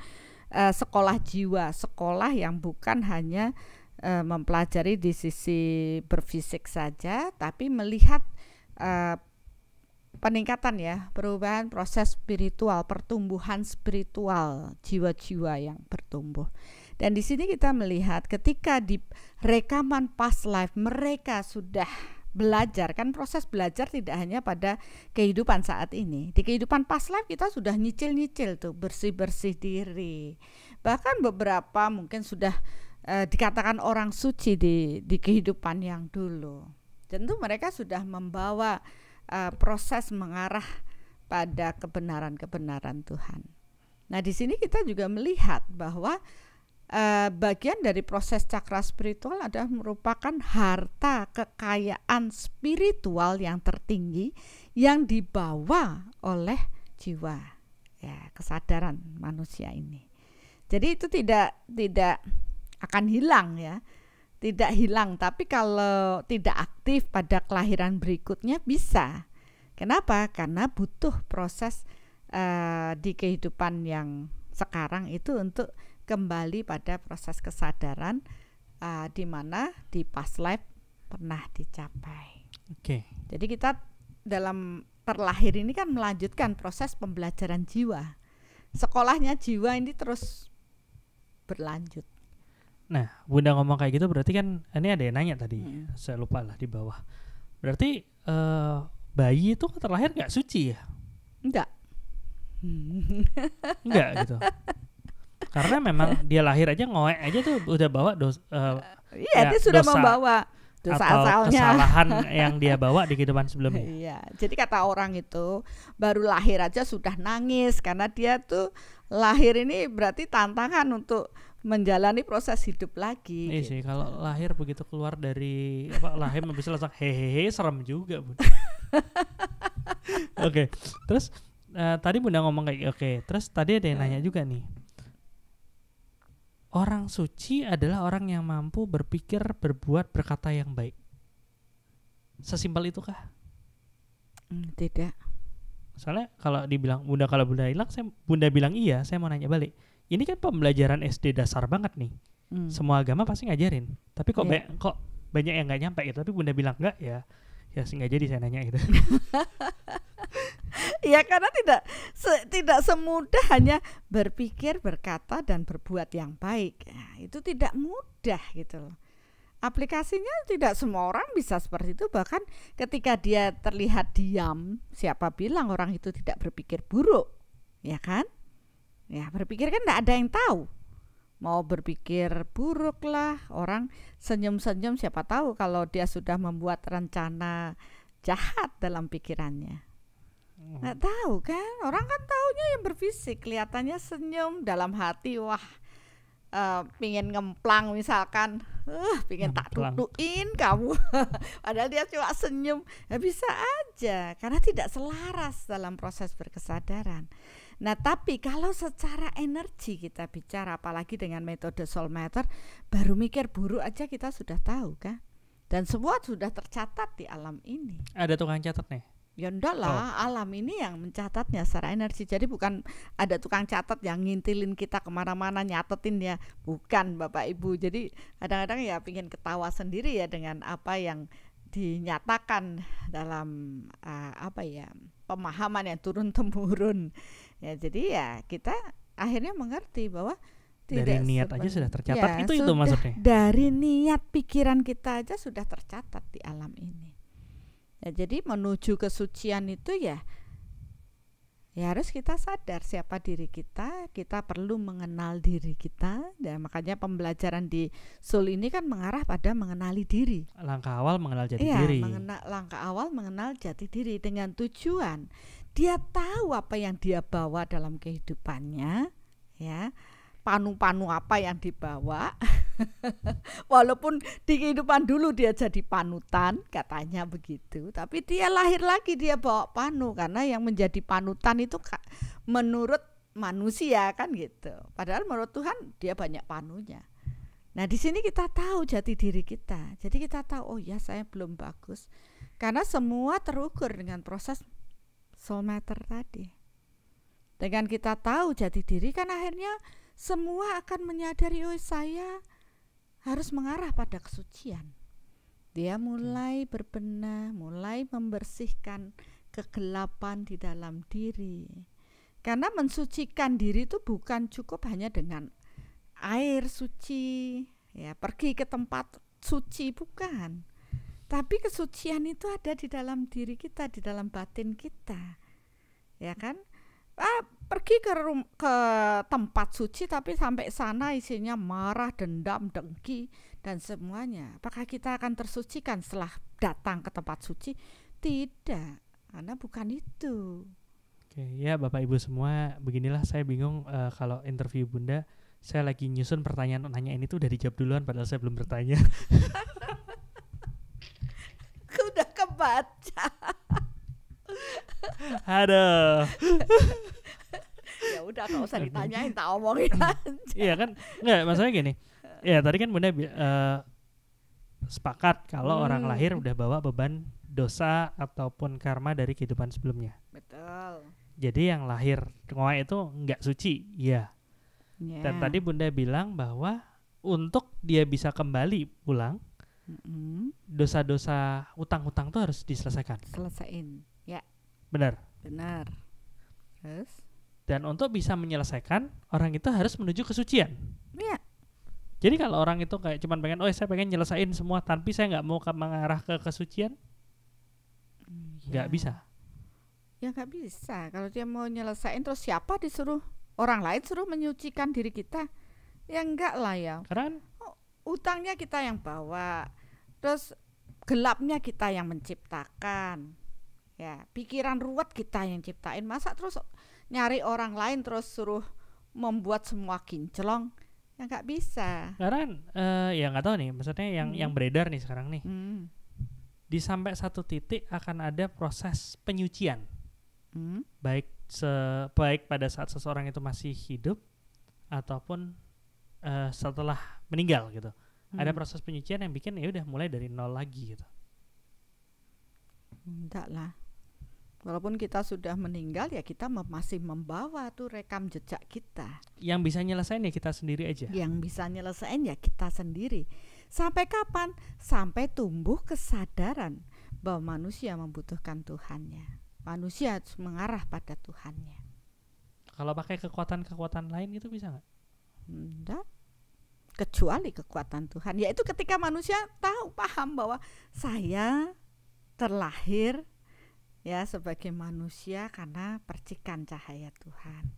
sekolah jiwa, sekolah yang bukan hanya mempelajari di sisi berfisik saja, tapi melihat peningkatan ya, perubahan proses spiritual, pertumbuhan spiritual jiwa-jiwa yang bertumbuh. Dan di sini kita melihat ketika di rekaman past life mereka sudah belajar, kan proses belajar tidak hanya pada kehidupan saat ini. Di kehidupan past life kita sudah nyicil-nyicil tuh, bersih-bersih diri. Bahkan beberapa mungkin sudah dikatakan orang suci di kehidupan yang dulu. Tentu mereka sudah membawa proses mengarah pada kebenaran-kebenaran Tuhan. Nah, di sini kita juga melihat bahwa bagian dari proses cakra spiritual adalah merupakan harta kekayaan spiritual yang tertinggi yang dibawa oleh jiwa, ya, kesadaran manusia ini. Jadi itu tidak akan hilang ya, tidak hilang, tapi kalau tidak aktif pada kelahiran berikutnya bisa. Kenapa? Karena butuh proses di kehidupan yang sekarang itu untuk kembali pada proses kesadaran di mana di past life pernah dicapai. Oke. Jadi kita dalam terlahir ini kan melanjutkan proses pembelajaran jiwa. Sekolahnya jiwa ini terus berlanjut. Nah, Bunda ngomong kayak gitu berarti kan ini ada yang nanya tadi, saya lupa lah di bawah. Berarti bayi itu terlahir nggak suci ya? Enggak. Enggak gitu. Karena memang dia lahir aja ngoek aja tuh udah bawa dia sudah membawa dosa atau asalnya, kesalahan yang dia bawa di kehidupan sebelumnya. Iya, jadi kata orang itu baru lahir aja sudah nangis karena dia tuh lahir ini berarti tantangan untuk menjalani proses hidup lagi. Iya gitu. Sih, kalau lahir begitu keluar dari lahir bisa langsung hehehe, serem juga, Bunda. Oke, terus tadi Bunda ngomong kayak terus tadi ada yang nanya juga nih. Orang suci adalah orang yang mampu berpikir, berbuat, berkata yang baik. Sesimpel itukah? Tidak. Soalnya kalau dibilang Bunda bilang, Bunda bilang iya, saya mau nanya balik. Ini kan pembelajaran SD dasar banget nih. Semua agama pasti ngajarin. Tapi kok banyak yang nggak nyampe gitu. Tapi Bunda bilang enggak ya nggak jadi saya nanya gitu. Ya karena tidak semudah hanya berpikir, berkata dan berbuat yang baik. Nah, itu tidak mudah gitu loh. Aplikasinya tidak semua orang bisa seperti itu. Bahkan ketika dia terlihat diam, siapa bilang orang itu tidak berpikir buruk, ya kan? Ya berpikir kan tidak ada yang tahu. Mau berpikir buruk lah, orang senyum-senyum, siapa tahu kalau dia sudah membuat rencana jahat dalam pikirannya. Nggak tahu kan, orang kan taunya yang berfisik, kelihatannya senyum, dalam hati wah pingin ngemplang misalkan, pingin tak tutuin kamu, padahal dia cuma senyum. Ya bisa aja karena tidak selaras dalam proses berkesadaran. Nah tapi kalau secara energi kita bicara, apalagi dengan metode soul matter, baru mikir buruk aja kita sudah tahu kan, dan semua sudah tercatat di alam ini. Ada tukang catat nih? Ya enggak lah, alam ini yang mencatatnya secara energi. Jadi bukan ada tukang catat yang ngintilin kita kemana-mana nyatetin ya, bukan Bapak Ibu. Jadi kadang-kadang ya pingin ketawa sendiri ya dengan apa yang dinyatakan dalam pemahaman yang turun-temurun. Ya jadi ya kita akhirnya mengerti bahwa dari niat aja sudah tercatat, ya, itu maksudnya. Dari niat pikiran kita aja sudah tercatat di alam ini. Ya, jadi menuju kesucian itu ya harus kita sadar siapa diri kita perlu mengenal diri kita. Dan makanya pembelajaran di soul ini kan mengarah pada mengenali diri. Langkah awal mengenal jati diri. Langkah awal mengenal jati diri dengan tujuan dia tahu apa yang dia bawa dalam kehidupannya, ya. panu-panu apa yang dibawa. Walaupun di kehidupan dulu dia jadi panutan, katanya begitu, tapi dia lahir lagi dia bawa panu, karena yang menjadi panutan itu menurut manusia kan gitu. Padahal menurut Tuhan dia banyak panunya. Nah, di sini kita tahu jati diri kita. Jadi kita tahu, oh ya, saya belum bagus. Karena semua terukur dengan proses soul matter tadi. Dengan kita tahu jati diri, kan akhirnya semua akan menyadari, oh saya harus mengarah pada kesucian. Dia mulai berbenah, mulai membersihkan kegelapan di dalam diri. Karena mensucikan diri itu bukan cukup hanya dengan air suci, ya pergi ke tempat suci, bukan. Tapi kesucian itu ada di dalam diri kita, di dalam batin kita, ya kan? Pergi ke tempat suci, tapi sampai sana isinya marah, dendam, dengki, dan semuanya. Apakah kita akan tersucikan setelah datang ke tempat suci? Tidak, karena bukan itu. Oke, ya Bapak Ibu semua, beginilah saya bingung kalau interview Bunda. Saya lagi nyusun pertanyaan nanya ini tuh udah dijawab duluan padahal saya belum bertanya. Udah kebaca. Aduh. Ya udah, nggak usah ditanyain, tak omongin aja. Iya kan, nggak, maksudnya gini. Ya tadi kan Bunda sepakat kalau orang lahir udah bawa beban dosa ataupun karma dari kehidupan sebelumnya. Betul. Jadi yang lahir ngoại itu nggak suci, ya. Yeah. Dan tadi Bunda bilang bahwa untuk dia bisa kembali pulang, dosa-dosa utang-utang itu harus diselesaikan. Selesaiin, ya. Benar. Benar. Terus? Dan untuk bisa menyelesaikan, orang itu harus menuju kesucian. Iya. Jadi kalau orang itu kayak cuman pengen, saya pengen nyelesain semua, tapi saya nggak mau mengarah ke kesucian, nggak bisa. Ya nggak bisa. Kalau dia mau nyelesain, terus siapa disuruh? Orang lain suruh menyucikan diri kita? Ya enggak lah ya. Karena utangnya kita yang bawa, terus gelapnya kita yang menciptakan, ya pikiran ruwet kita yang ciptain. Masa terus nyari orang lain terus suruh membuat semua kinclong? Ya nggak bisa. Karena ya nggak tahu nih, maksudnya yang beredar nih sekarang nih, di sampai satu titik akan ada proses penyucian, baik pada saat seseorang itu masih hidup ataupun setelah meninggal gitu. Ada proses penyucian yang bikin ya udah mulai dari nol lagi gitu. Enggak lah. Walaupun kita sudah meninggal, ya kita masih membawa tuh rekam jejak kita. Yang bisa nyelesain ya kita sendiri aja. Yang bisa nyelesain ya kita sendiri. Sampai kapan? Sampai tumbuh kesadaran bahwa manusia membutuhkan Tuhannya. Manusia harus mengarah pada Tuhannya. Kalau pakai kekuatan-kekuatan lain itu bisa nggak? Enggak. Kecuali kekuatan Tuhan. Yaitu ketika manusia paham bahwa saya terlahir ya sebagai manusia karena percikan cahaya Tuhan.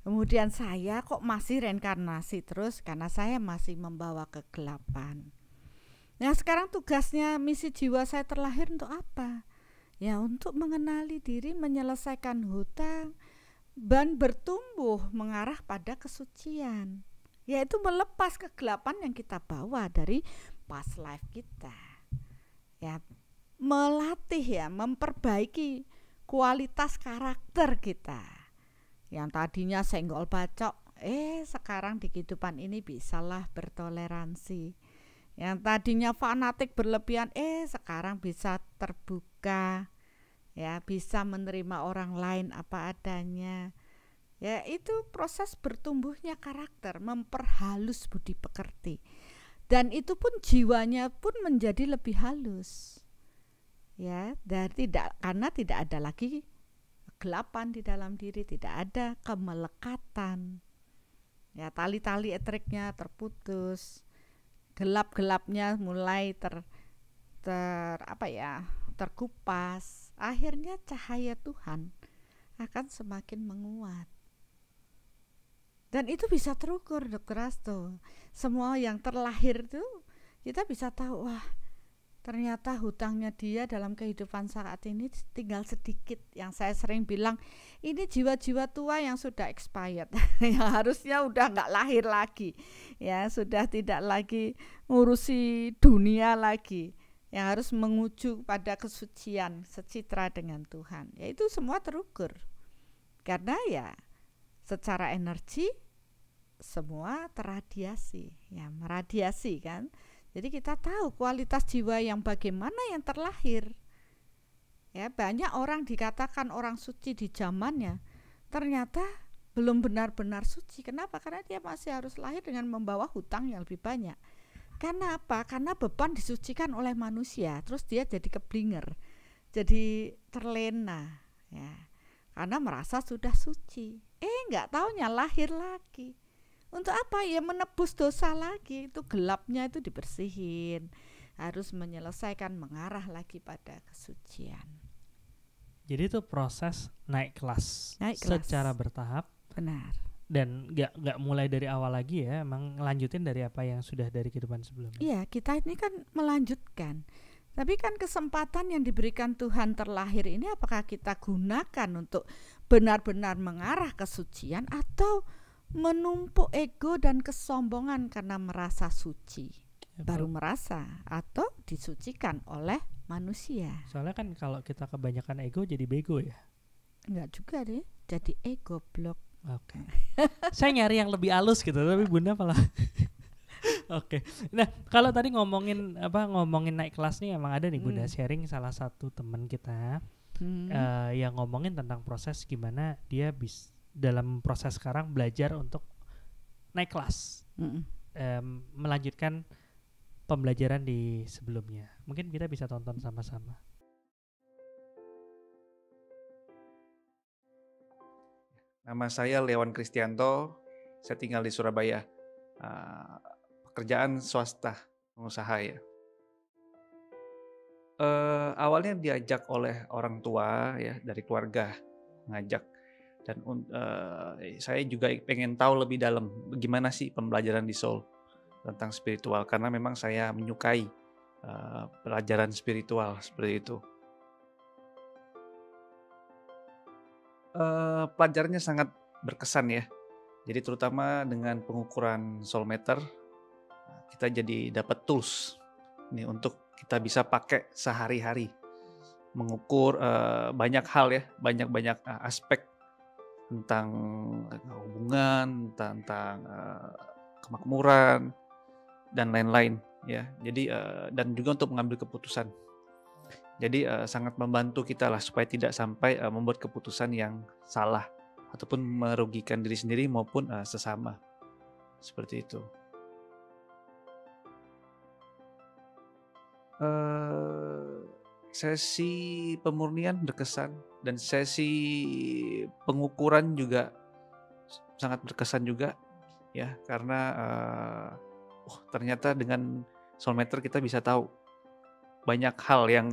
Kemudian saya kok masih reinkarnasi terus karena saya masih membawa kegelapan. Nah sekarang tugasnya, misi jiwa saya terlahir untuk apa? Ya untuk mengenali diri, menyelesaikan hutang, dan bertumbuh mengarah pada kesucian, yaitu melepas kegelapan yang kita bawa dari past life kita. Ya, melatih ya, memperbaiki kualitas karakter kita. Yang tadinya senggol bacok, sekarang di kehidupan ini bisalah bertoleransi. Yang tadinya fanatik berlebihan, sekarang bisa terbuka, ya bisa menerima orang lain apa adanya. Ya itu proses bertumbuhnya karakter, memperhalus budi pekerti. Dan itu pun jiwanya pun menjadi lebih halus. Ya, karena tidak ada lagi kegelapan di dalam diri, tidak ada kemelekatan. Ya, tali-tali etriknya terputus. Gelap-gelapnya mulai terkupas. Akhirnya cahaya Tuhan akan semakin menguat. Dan itu bisa terukur, Dr. Asto. Semua yang terlahir itu kita bisa tahu, wah ternyata hutangnya dia dalam kehidupan saat ini tinggal sedikit. Yang saya sering bilang, ini jiwa-jiwa tua yang sudah expired, yang harusnya udah nggak lahir lagi, ya sudah tidak lagi ngurusi dunia lagi, yang harus menguju pada kesucian, secitra dengan Tuhan. Ya itu semua terukur, karena ya secara energi semua terradiasi, ya meradiasi kan. Jadi kita tahu kualitas jiwa yang bagaimana yang terlahir. Ya, banyak orang dikatakan orang suci di zamannya, ternyata belum benar-benar suci. Kenapa? Karena dia masih harus lahir dengan membawa hutang yang lebih banyak. Karena apa? Karena beban disucikan oleh manusia, terus dia jadi keblinger, jadi terlena, ya. Karena merasa sudah suci. Nggak taunya lahir lagi. Untuk apa? Ya menebus dosa lagi. Itu gelapnya itu dibersihin, harus menyelesaikan, mengarah lagi pada kesucian. Jadi itu proses naik kelas secara bertahap. Benar. Dan nggak mulai dari awal lagi ya, emang ngelanjutin dari apa yang sudah dari kehidupan sebelumnya. Iya, kita ini kan melanjutkan. Tapi kan kesempatan yang diberikan Tuhan terlahir ini apakah kita gunakan untuk benar-benar mengarah kesucian, atau menumpuk ego dan kesombongan karena merasa suci, baru merasa, atau disucikan oleh manusia. Soalnya kan kalau kita kebanyakan ego jadi bego ya. Enggak juga deh, jadi ego blok. Oke. Saya nyari yang lebih halus gitu, tapi Bunda malah. Oke. Nah, kalau tadi ngomongin naik kelas nih, emang ada nih Bunda sharing salah satu teman kita yang ngomongin tentang proses gimana dia dalam proses sekarang belajar untuk naik kelas, melanjutkan pembelajaran di sebelumnya. Mungkin kita bisa tonton sama-sama. Nama saya Lewan Kristianto, saya tinggal di Surabaya. Pekerjaan swasta, pengusaha ya. Awalnya diajak oleh orang tua ya, dari keluarga ngajak. Dan saya juga pengen tahu lebih dalam bagaimana sih pembelajaran di Seoul tentang spiritual, karena memang saya menyukai pelajaran spiritual seperti itu. Pelajarannya sangat berkesan ya. Jadi terutama dengan pengukuran soul meter, kita jadi dapat tools nih untuk kita bisa pakai sehari-hari, mengukur banyak hal ya, banyak aspek tentang hubungan, tentang kemakmuran dan lain-lain ya. Jadi dan juga untuk mengambil keputusan. Jadi sangat membantu kita lah supaya tidak sampai membuat keputusan yang salah ataupun merugikan diri sendiri maupun sesama. Seperti itu. Sesi pemurnian berkesan dan sesi pengukuran juga sangat berkesan juga ya, karena ternyata dengan soul meter kita bisa tahu banyak hal yang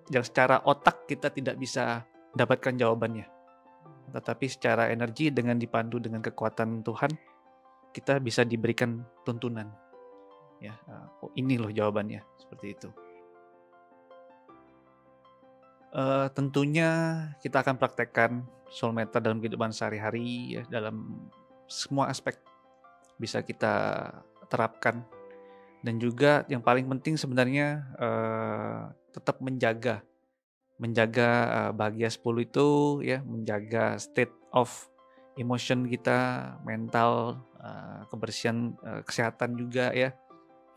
secara otak kita tidak bisa dapatkan jawabannya, tetapi secara energi dengan dipandu dengan kekuatan Tuhan kita bisa diberikan tuntunan ya. Ini loh jawabannya, seperti itu. Tentunya kita akan praktekkan soul meter dalam kehidupan sehari-hari ya, dalam semua aspek bisa kita terapkan. Dan juga yang paling penting sebenarnya tetap menjaga bahagia 10 itu ya, menjaga state of emotion kita, mental, kebersihan, kesehatan juga ya,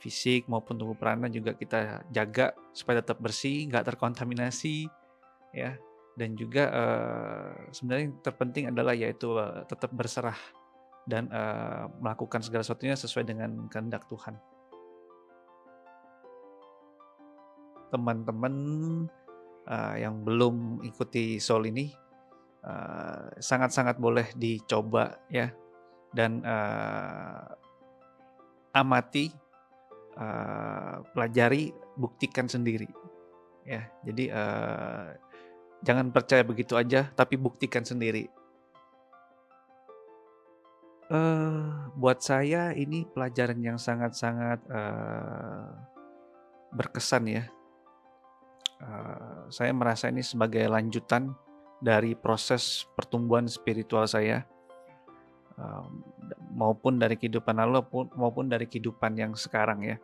fisik maupun tubuh prana juga kita jaga supaya tetap bersih, nggak terkontaminasi ya. Dan juga sebenarnya yang terpenting adalah yaitu tetap berserah dan melakukan segala sesuatunya sesuai dengan kehendak Tuhan. Teman-teman yang belum ikuti soul ini sangat-sangat boleh dicoba ya, dan amati, pelajari, buktikan sendiri ya. Jadi jangan percaya begitu aja, tapi buktikan sendiri. Buat saya ini pelajaran yang sangat-sangat berkesan ya. Saya merasa ini sebagai lanjutan dari proses pertumbuhan spiritual saya, maupun dari kehidupan lalu maupun dari kehidupan yang sekarang ya.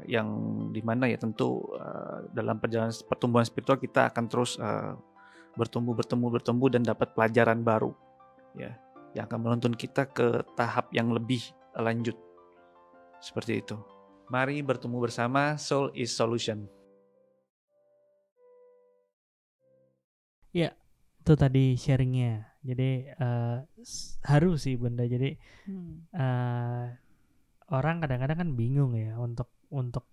Yang dimana ya tentu dalam perjalanan pertumbuhan spiritual kita akan terus bertumbuh dan dapat pelajaran baru ya, yang akan menuntun kita ke tahap yang lebih lanjut seperti itu. Mari bertumbuh bersama, Soul is Solution. Ya, itu tadi sharingnya. Jadi haru sih Bunda. Jadi orang kadang-kadang kan bingung ya untuk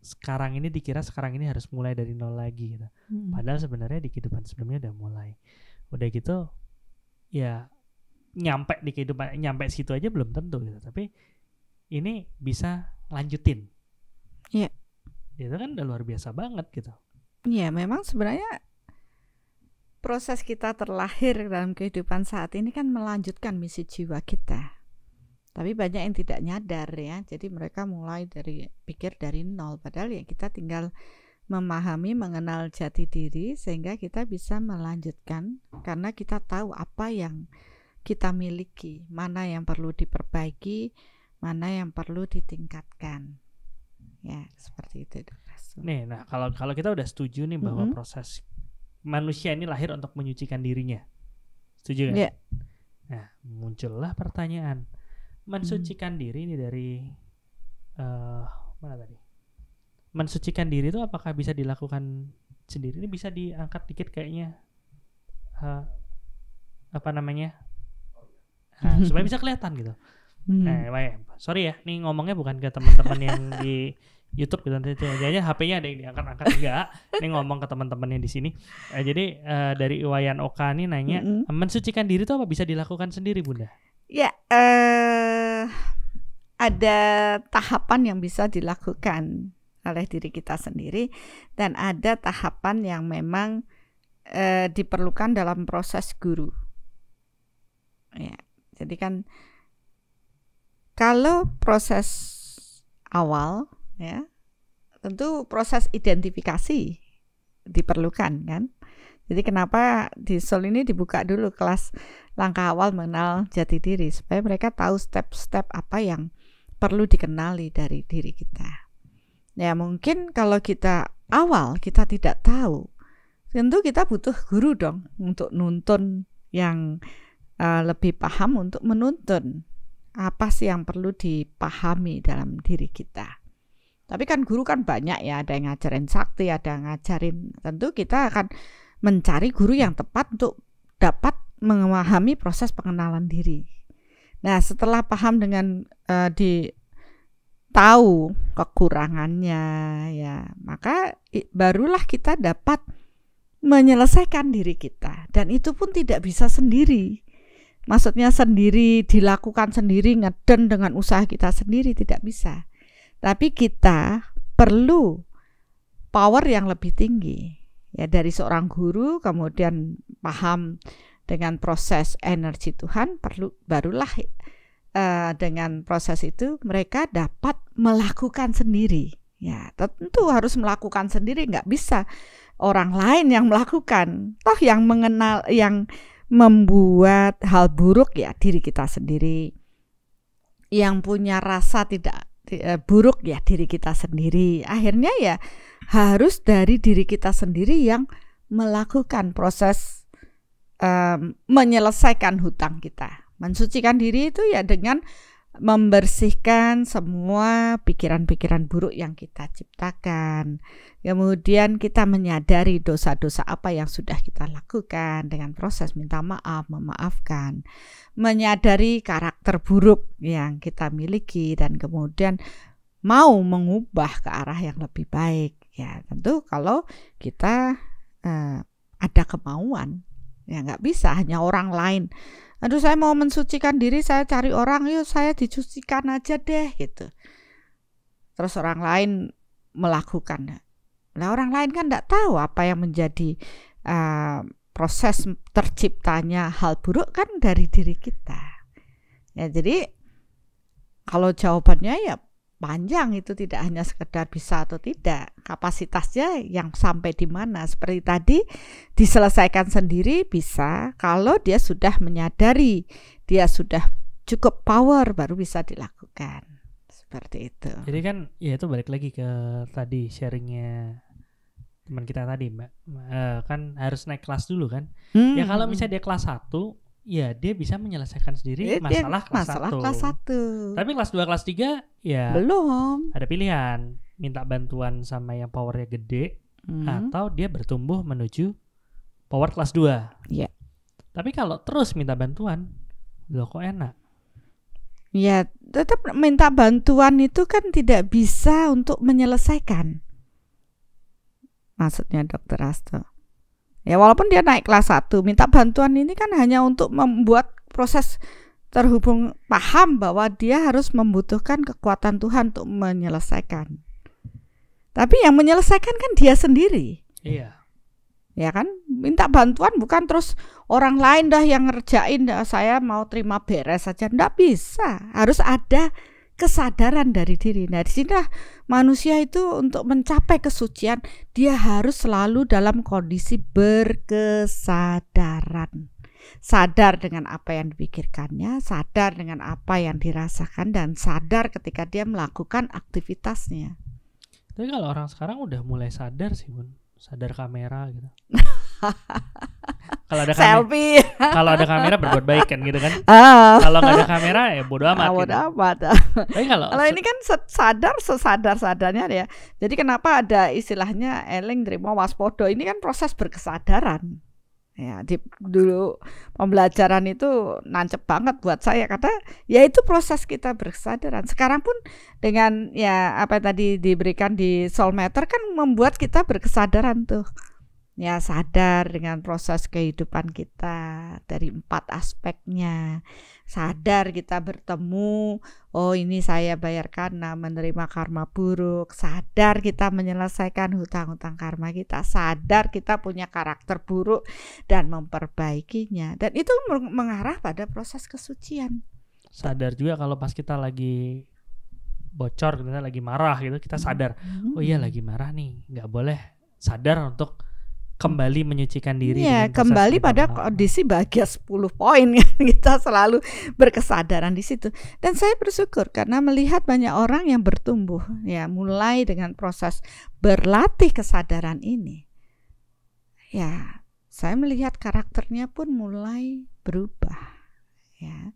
sekarang ini dikira sekarang ini harus mulai dari nol lagi gitu. Padahal sebenarnya di kehidupan sebelumnya udah mulai. Udah gitu ya nyampe di kehidupan, nyampe situ aja belum tentu gitu. Tapi ini bisa lanjutin. Iya. Itu kan udah luar biasa banget gitu. Iya, memang sebenarnya proses kita terlahir dalam kehidupan saat ini kan melanjutkan misi jiwa kita. Tapi banyak yang tidak nyadar ya. Jadi mereka mulai pikir dari nol. Padahal ya kita tinggal memahami, mengenal jati diri sehingga kita bisa melanjutkan karena kita tahu apa yang kita miliki, mana yang perlu diperbaiki, mana yang perlu ditingkatkan. Ya, seperti itu. Nih, nah kalau kita udah setuju nih bahwa proses manusia ini lahir untuk menyucikan dirinya. Setuju kan? Yeah. Nah, muncullah pertanyaan. Mensucikan diri ini dari mana tadi? Mensucikan diri itu apakah bisa dilakukan sendiri? Ini bisa diangkat dikit kayaknya. Apa namanya? Supaya bisa kelihatan gitu. Sorry ya, nih ngomongnya bukan ke teman-teman yang di YouTube gitu, nanti aja HP-nya ada yang diangkat-angkat, enggak. Ini ngomong ke teman-temannya di sini. Jadi dari Iwayan Oka nih nanya, mensucikan diri itu apa bisa dilakukan sendiri Bunda? Ya, ada tahapan yang bisa dilakukan oleh diri kita sendiri dan ada tahapan yang memang diperlukan dalam proses guru. Ya, jadi kan kalau proses awal ya, tentu proses identifikasi diperlukan kan. Jadi kenapa di Soul ini dibuka dulu kelas langkah awal mengenal jati diri supaya mereka tahu step-step apa yang perlu dikenali dari diri kita. Ya mungkin kalau kita awal kita tidak tahu, tentu kita butuh guru dong untuk nuntun yang lebih paham untuk menuntun apa sih yang perlu dipahami dalam diri kita. Tapi kan guru kan banyak ya, ada yang ngajarin sakti, ada yang ngajarin. Tentu kita akan mencari guru yang tepat untuk dapat memahami proses pengenalan diri. Nah, setelah paham dengan tahu kekurangannya ya, maka barulah kita dapat menyelesaikan diri kita. Dan itu pun tidak bisa sendiri. Maksudnya sendiri, dilakukan sendiri, ngeden dengan usaha kita sendiri, tidak bisa. Tapi kita perlu power yang lebih tinggi. Ya, dari seorang guru, kemudian paham dengan proses energi Tuhan, barulah dengan proses itu mereka dapat melakukan sendiri. Ya, tentu harus melakukan sendiri, nggak bisa orang lain yang melakukan. Toh yang mengenal, yang membuat hal buruk ya diri kita sendiri. Yang punya rasa tidak buruk ya diri kita sendiri. Akhirnya ya harus dari diri kita sendiri yang melakukan proses menyelesaikan hutang kita. Mensucikan diri itu ya dengan membersihkan semua pikiran-pikiran buruk yang kita ciptakan. Kemudian kita menyadari dosa-dosa apa yang sudah kita lakukan dengan proses minta maaf, memaafkan. Menyadari karakter buruk yang kita miliki dan kemudian mau mengubah ke arah yang lebih baik. Ya tentu kalau kita ada kemauan, ya nggak bisa hanya orang lain. Aduh saya mau mensucikan diri, saya cari orang, yuk saya disucikan aja deh gitu. Terus orang lain melakukan. Nah orang lain kan nggak tahu apa yang menjadi proses terciptanya hal buruk kan dari diri kita. Ya jadi kalau jawabannya ya panjang, itu tidak hanya sekedar bisa atau tidak, kapasitasnya yang sampai di mana. Seperti tadi, diselesaikan sendiri bisa kalau dia sudah menyadari, dia sudah cukup power, baru bisa dilakukan. Seperti itu. Jadi kan ya itu balik lagi ke tadi sharingnya teman kita tadi, Mbak. Kan harus naik kelas dulu kan. Ya kalau misalnya dia kelas 1, ya dia bisa menyelesaikan sendiri masalah kelas 1. Tapi kelas 2, kelas 3 ya belum. Ada pilihan, minta bantuan sama yang powernya gede atau dia bertumbuh menuju power kelas 2. Iya. Tapi kalau terus minta bantuan, loh kok enak? Ya, tetap minta bantuan itu kan tidak bisa untuk menyelesaikan. Maksudnya Dr. Hasto. Ya walaupun dia naik kelas 1, minta bantuan ini kan hanya untuk membuat proses terhubung, paham bahwa dia harus membutuhkan kekuatan Tuhan untuk menyelesaikan. Tapi yang menyelesaikan kan dia sendiri. Iya. Ya kan, minta bantuan bukan terus orang lain dah yang ngerjain, saya mau terima beres saja, nggak bisa. Harus ada kesadaran dari diri. Nah, disinilah manusia itu untuk mencapai kesucian, dia harus selalu dalam kondisi berkesadaran. Sadar dengan apa yang dipikirkannya, sadar dengan apa yang dirasakan, dan sadar ketika dia melakukan aktivitasnya. Tapi kalau orang sekarang udah mulai sadar sih, Bun. Sadar kamera gitu. Kalau ada selfie. Kalau ada kamera berbuat baik kan gitu kan. Kalau nggak ada kamera ya bodo amat. Bodo amat. Tapi kalau ini kan sadar sesadar-sadarnya ya. Jadi kenapa ada istilahnya eling nrimo waspodo, ini kan proses berkesadaran. Ya, dulu pembelajaran itu nancep banget buat saya, karena ya itu proses kita berkesadaran. Sekarang pun dengan ya apa tadi diberikan di Soul Matter kan membuat kita berkesadaran tuh. Ya, sadar dengan proses kehidupan kita dari 4 aspeknya. Sadar kita bertemu, oh ini saya bayar karena menerima karma buruk. Sadar kita menyelesaikan hutang-hutang karma kita. Sadar kita punya karakter buruk dan memperbaikinya. Dan itu mengarah pada proses kesucian. Sadar juga kalau pas kita lagi bocor, kita lagi marah gitu, kita sadar, oh iya lagi marah nih, nggak boleh. Sadar untuk kembali menyucikan diri. Ya, kembali pada kondisi bahagia 10 poin kan. Kita selalu berkesadaran di situ. Dan saya bersyukur karena melihat banyak orang yang bertumbuh ya, mulai dengan proses berlatih kesadaran ini. Ya, saya melihat karakternya pun mulai berubah. Ya.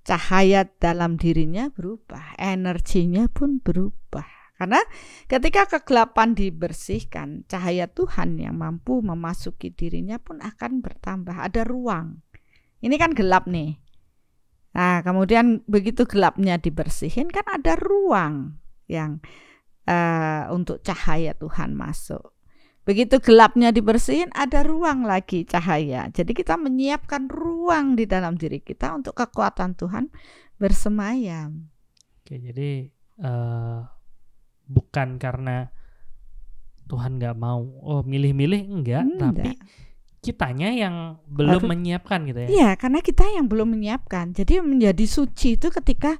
Cahaya dalam dirinya berubah, energinya pun berubah. Karena ketika kegelapan dibersihkan, cahaya Tuhan yang mampu memasuki dirinya pun akan bertambah. Ada ruang. Ini kan gelap nih. Nah, kemudian begitu gelapnya dibersihin kan ada ruang yang untuk cahaya Tuhan masuk. Begitu gelapnya dibersihin ada ruang lagi cahaya. Jadi kita menyiapkan ruang di dalam diri kita untuk kekuatan Tuhan bersemayam. Oke, jadi bukan karena Tuhan nggak mau, milih-milih enggak, tapi kitanya yang belum menyiapkan gitu ya. Iya, karena kita yang belum menyiapkan. Jadi menjadi suci itu ketika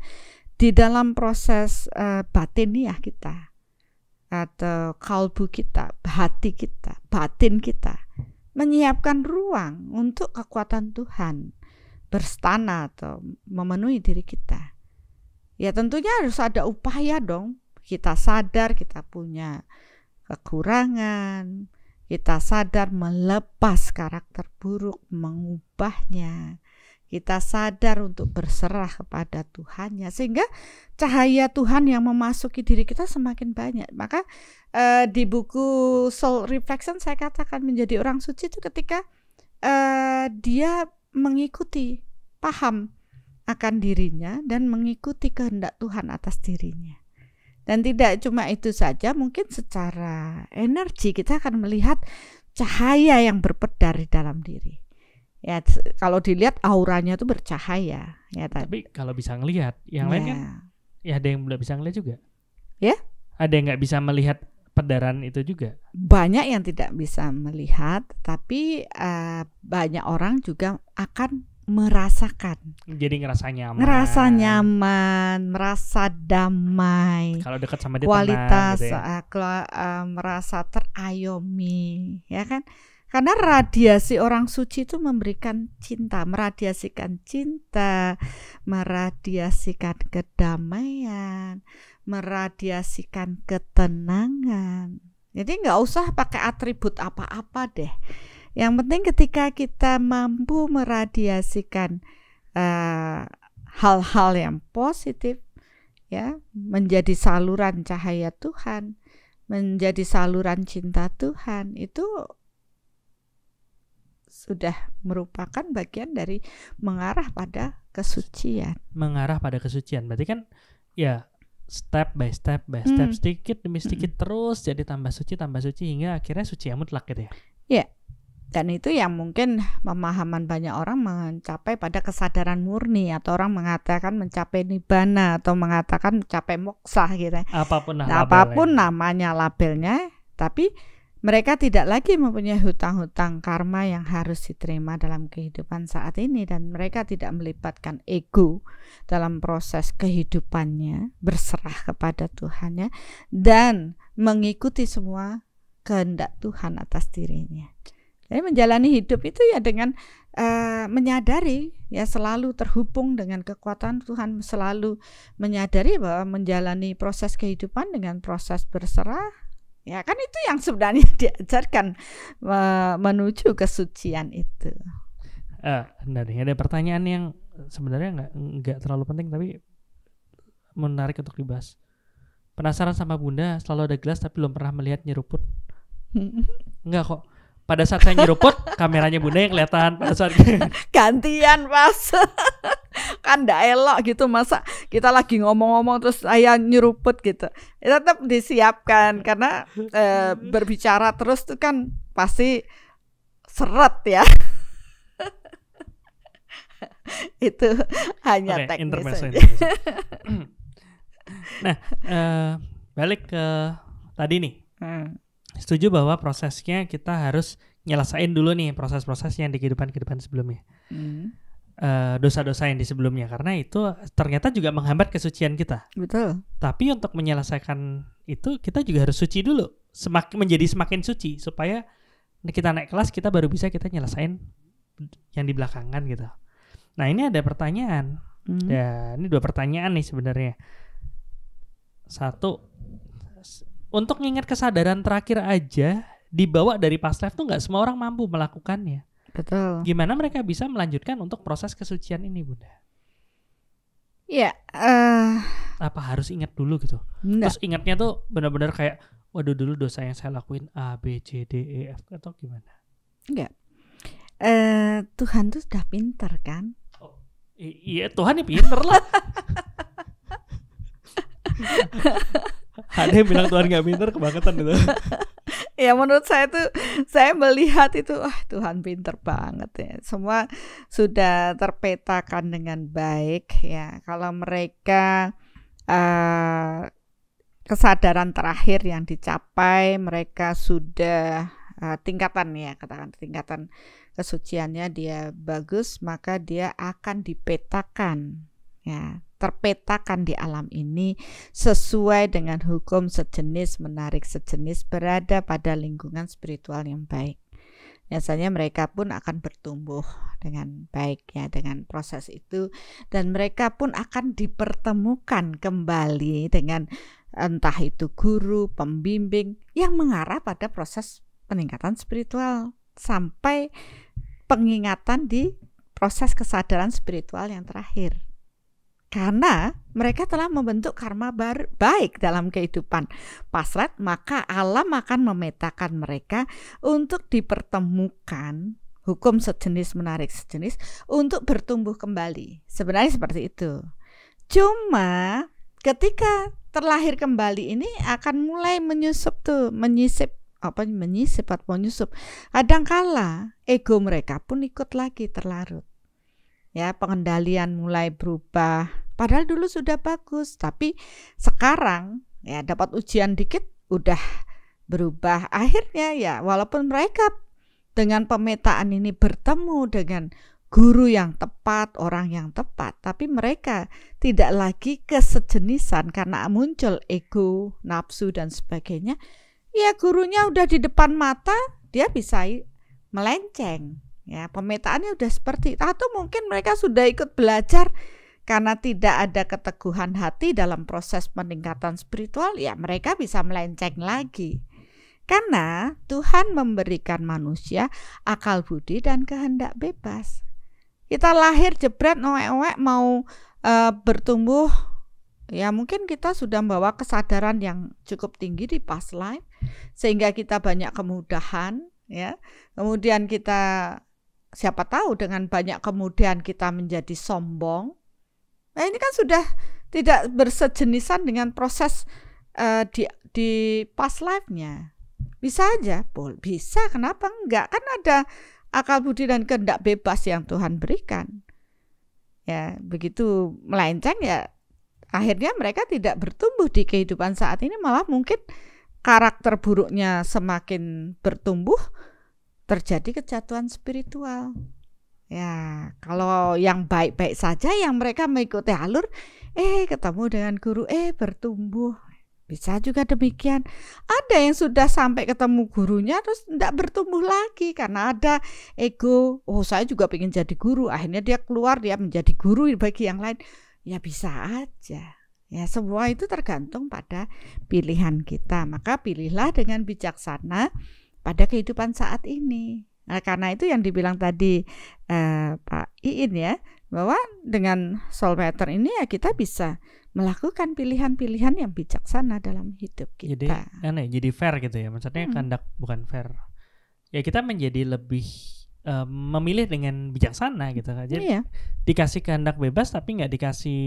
di dalam proses batiniah kita atau kalbu kita, hati kita, batin kita, menyiapkan ruang untuk kekuatan Tuhan berstana atau memenuhi diri kita. Ya tentunya harus ada upaya dong. Kita sadar kita punya kekurangan, kita sadar melepas karakter buruk, mengubahnya. Kita sadar untuk berserah kepada Tuhannya, sehingga cahaya Tuhan yang memasuki diri kita semakin banyak. Maka di buku Soul Reflection saya katakan menjadi orang suci itu ketika dia mengikuti, paham akan dirinya dan mengikuti kehendak Tuhan atas dirinya. Dan tidak cuma itu saja, mungkin secara energi kita akan melihat cahaya yang berpedar di dalam diri. Ya, kalau dilihat auranya itu bercahaya. Ya, tapi kalau bisa ngelihat, yang lain kan, ya ada yang belum bisa ngelihat juga. Ya? Ada yang nggak bisa melihat pedaran itu juga. Banyak yang tidak bisa melihat, tapi banyak orang juga akan merasakan. Jadi ngerasa nyaman. Ngerasa nyaman, merasa damai. Kalau dekat sama dia kualitas tenang gitu ya. merasa terayomi, ya kan? Karena radiasi orang suci itu memberikan cinta, meradiasikan cinta, meradiasikan kedamaian, meradiasikan ketenangan. Jadi nggak usah pakai atribut apa-apa deh. Yang penting ketika kita mampu meradiasikan hal-hal yang positif, ya, menjadi saluran cahaya Tuhan, menjadi saluran cinta Tuhan, itu sudah merupakan bagian dari mengarah pada kesucian. Mengarah pada kesucian. Berarti kan ya step by step sedikit demi sedikit terus jadi tambah suci hingga akhirnya suci yang mutlak gitu ya. Ya. Dan itu yang mungkin pemahaman banyak orang mencapai pada kesadaran murni, atau orang mengatakan mencapai nibbana, atau mengatakan mencapai moksa gitu. Apapun namanya labelnya, tapi mereka tidak lagi mempunyai hutang-hutang karma yang harus diterima dalam kehidupan saat ini, dan mereka tidak melibatkan ego dalam proses kehidupannya, berserah kepada Tuhannya dan mengikuti semua kehendak Tuhan atas dirinya. Jadi menjalani hidup itu ya dengan menyadari, ya, selalu terhubung dengan kekuatan Tuhan, selalu menyadari bahwa menjalani proses kehidupan dengan proses berserah, ya kan, itu yang sebenarnya diajarkan menuju kesucian itu. Benar, ada pertanyaan yang sebenarnya nggak terlalu penting tapi menarik untuk dibahas. Penasaran sama Bunda, selalu ada gelas tapi belum pernah melihat nyeruput. Enggak kok. Pada saat saya nyeruput, kameranya Bunda yang kelihatan. Pada saat gantian pas. Kan ndak elok gitu, masa kita lagi ngomong-ngomong terus saya nyeruput gitu. Tetap disiapkan, karena berbicara terus tuh kan pasti seret ya. Itu hanya teknis saja. Nah, balik ke tadi nih. Setuju bahwa prosesnya kita harus nyelesain dulu nih proses-proses yang di kehidupan sebelumnya. Dosa-dosa yang di sebelumnya, karena itu ternyata juga menghambat kesucian kita. Betul. Tapi untuk menyelesaikan itu kita juga harus suci dulu, menjadi semakin suci, supaya kita naik kelas kita baru bisa kita nyelesain yang di belakangan gitu. Nah, ini ada pertanyaan. Ya, ini 2 pertanyaan nih sebenarnya. 1, untuk mengingat kesadaran terakhir aja dibawa dari past life tuh nggak semua orang mampu melakukannya. Betul. Gimana mereka bisa melanjutkan untuk proses kesucian ini, Bunda? Ya, apa harus ingat dulu gitu? Enggak. Terus ingatnya tuh benar-benar kayak, waduh dulu dosa yang saya lakuin A, B, C, D, E, F, atau gimana? Enggak. Tuhan tuh sudah pinter kan? Oh, iya, Tuhan ya pinter lah. Ada yang bilang Tuhan gak pinter, kebangetan itu. Ya, menurut saya tuh, saya melihat itu, Tuhan pinter banget ya. Semua sudah terpetakan dengan baik ya. Kalau mereka kesadaran terakhir yang dicapai, mereka sudah tingkatan kesuciannya dia bagus, maka dia akan dipetakan ya, terpetakan di alam ini sesuai dengan hukum sejenis menarik sejenis, berada pada lingkungan spiritual yang baik. Biasanya mereka pun akan bertumbuh dengan baik ya, dengan proses itu, dan mereka pun akan dipertemukan kembali dengan entah itu guru, pembimbing yang mengarah pada proses peningkatan spiritual sampai pengingatan di proses kesadaran spiritual yang terakhir. Karena mereka telah membentuk karma baik dalam kehidupan pasrat, maka alam akan memetakan mereka untuk dipertemukan hukum sejenis menarik sejenis untuk bertumbuh kembali. Sebenarnya seperti itu. Cuma ketika terlahir kembali ini akan mulai menyusup. Kadangkala ego mereka pun ikut lagi terlarut. Ya, pengendalian mulai berubah. Padahal dulu sudah bagus, tapi sekarang ya dapat ujian dikit udah berubah. Akhirnya ya walaupun mereka dengan pemetaan ini bertemu dengan guru yang tepat, orang yang tepat, tapi mereka tidak lagi kesejenisan karena muncul ego, nafsu dan sebagainya. Ya gurunya udah di depan mata, dia bisa melenceng. Ya, pemetaannya udah seperti itu. Atau mungkin mereka sudah ikut belajar karena tidak ada keteguhan hati dalam proses peningkatan spiritual, ya mereka bisa melenceng lagi. Karena Tuhan memberikan manusia akal budi dan kehendak bebas. Kita lahir jebret noek-noek mau bertumbuh, ya mungkin kita sudah membawa kesadaran yang cukup tinggi di past life sehingga kita banyak kemudahan, ya. Kemudian kita siapa tahu dengan banyak kemudahan kita menjadi sombong. Nah, ini kan sudah tidak bersejenisan dengan proses di past life-nya. Bisa aja, bisa, kenapa enggak? Kan ada akal budi dan kehendak bebas yang Tuhan berikan. Ya, begitu melenceng ya akhirnya mereka tidak bertumbuh di kehidupan saat ini, malah mungkin karakter buruknya semakin bertumbuh, terjadi kejatuhan spiritual. Ya, kalau yang baik-baik saja yang mereka mengikuti alur, ketemu dengan guru, bertumbuh. Bisa juga demikian. Ada yang sudah sampai ketemu gurunya terus tidak bertumbuh lagi karena ada ego. Oh, saya juga pengen jadi guru. Akhirnya dia keluar, dia menjadi guru bagi yang lain. Ya bisa aja. Ya semua itu tergantung pada pilihan kita. Maka pilihlah dengan bijaksana pada kehidupan saat ini. Nah, karena itu yang dibilang tadi Pak Iin ya, bahwa dengan soul meter ini ya kita bisa melakukan pilihan-pilihan yang bijaksana dalam hidup kita. Jadi fair gitu ya. Maksudnya kehendak bukan fair. Ya kita menjadi lebih memilih dengan bijaksana gitu kan. Jadi dikasih kehendak bebas tapi nggak dikasih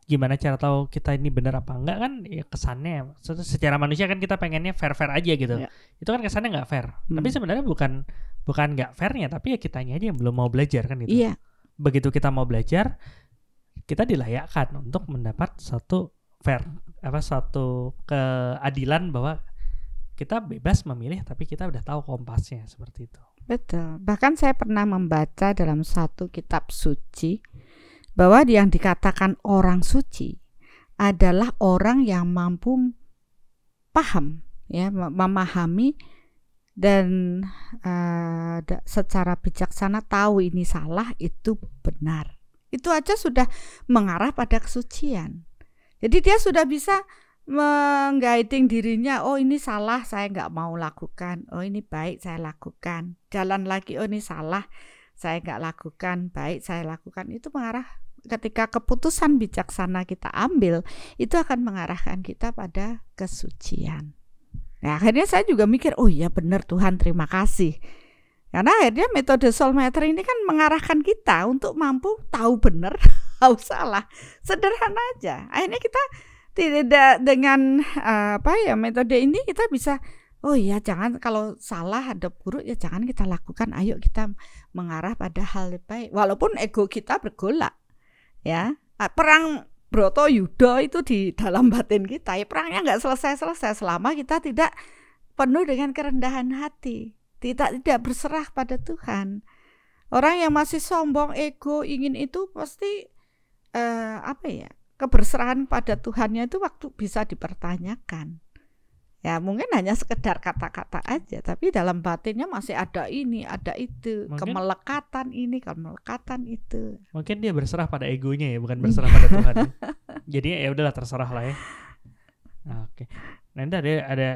gimana cara tahu kita ini benar apa enggak kan, ya kesannya secara manusia kan kita pengennya fair-fair aja gitu. Itu kan kesannya nggak fair. Tapi sebenarnya bukan nggak fairnya, tapi ya kitanya aja yang belum mau belajar kan gitu. Begitu kita mau belajar, kita dilayakkan untuk mendapat satu keadilan bahwa kita bebas memilih, tapi kita udah tahu kompasnya seperti itu. Betul. Bahkan saya pernah membaca dalam satu kitab suci bahwa yang dikatakan orang suci adalah orang yang mampu paham, ya, memahami dan secara bijaksana tahu ini salah, itu benar. Itu aja sudah mengarah pada kesucian. Jadi dia sudah bisa mengguiding dirinya, oh ini salah saya nggak mau lakukan, oh ini baik saya lakukan, jalan lagi, oh ini salah saya nggak lakukan, baik saya lakukan. Itu mengarah, ketika keputusan bijaksana kita ambil, itu akan mengarahkan kita pada kesucian. Nah, akhirnya saya juga mikir, oh iya benar Tuhan, terima kasih. Karena akhirnya metode soul meter ini kan mengarahkan kita untuk mampu tahu benar, tahu salah. Sederhana aja. Akhirnya kita tidak dengan metode ini kita bisa, oh iya jangan, kalau salah ada buruk ya jangan kita lakukan, ayo kita mengarah pada hal yang baik. Walaupun ego kita bergolak, ya perang Broto Yudo itu di dalam batin kita, ya perangnya nggak selesai selama kita tidak penuh dengan kerendahan hati, tidak berserah pada Tuhan. Orang yang masih sombong, ego, ingin itu pasti keberserahan pada Tuhannya itu waktu bisa dipertanyakan. Ya mungkin hanya sekedar kata-kata aja, tapi dalam batinnya masih ada ini, ada itu, kemelekatan ini, kemelekatan itu. Mungkin dia berserah pada egonya ya, bukan berserah pada Tuhan. Jadi ya udahlah, terserah lah ya. Oke. Nanti ada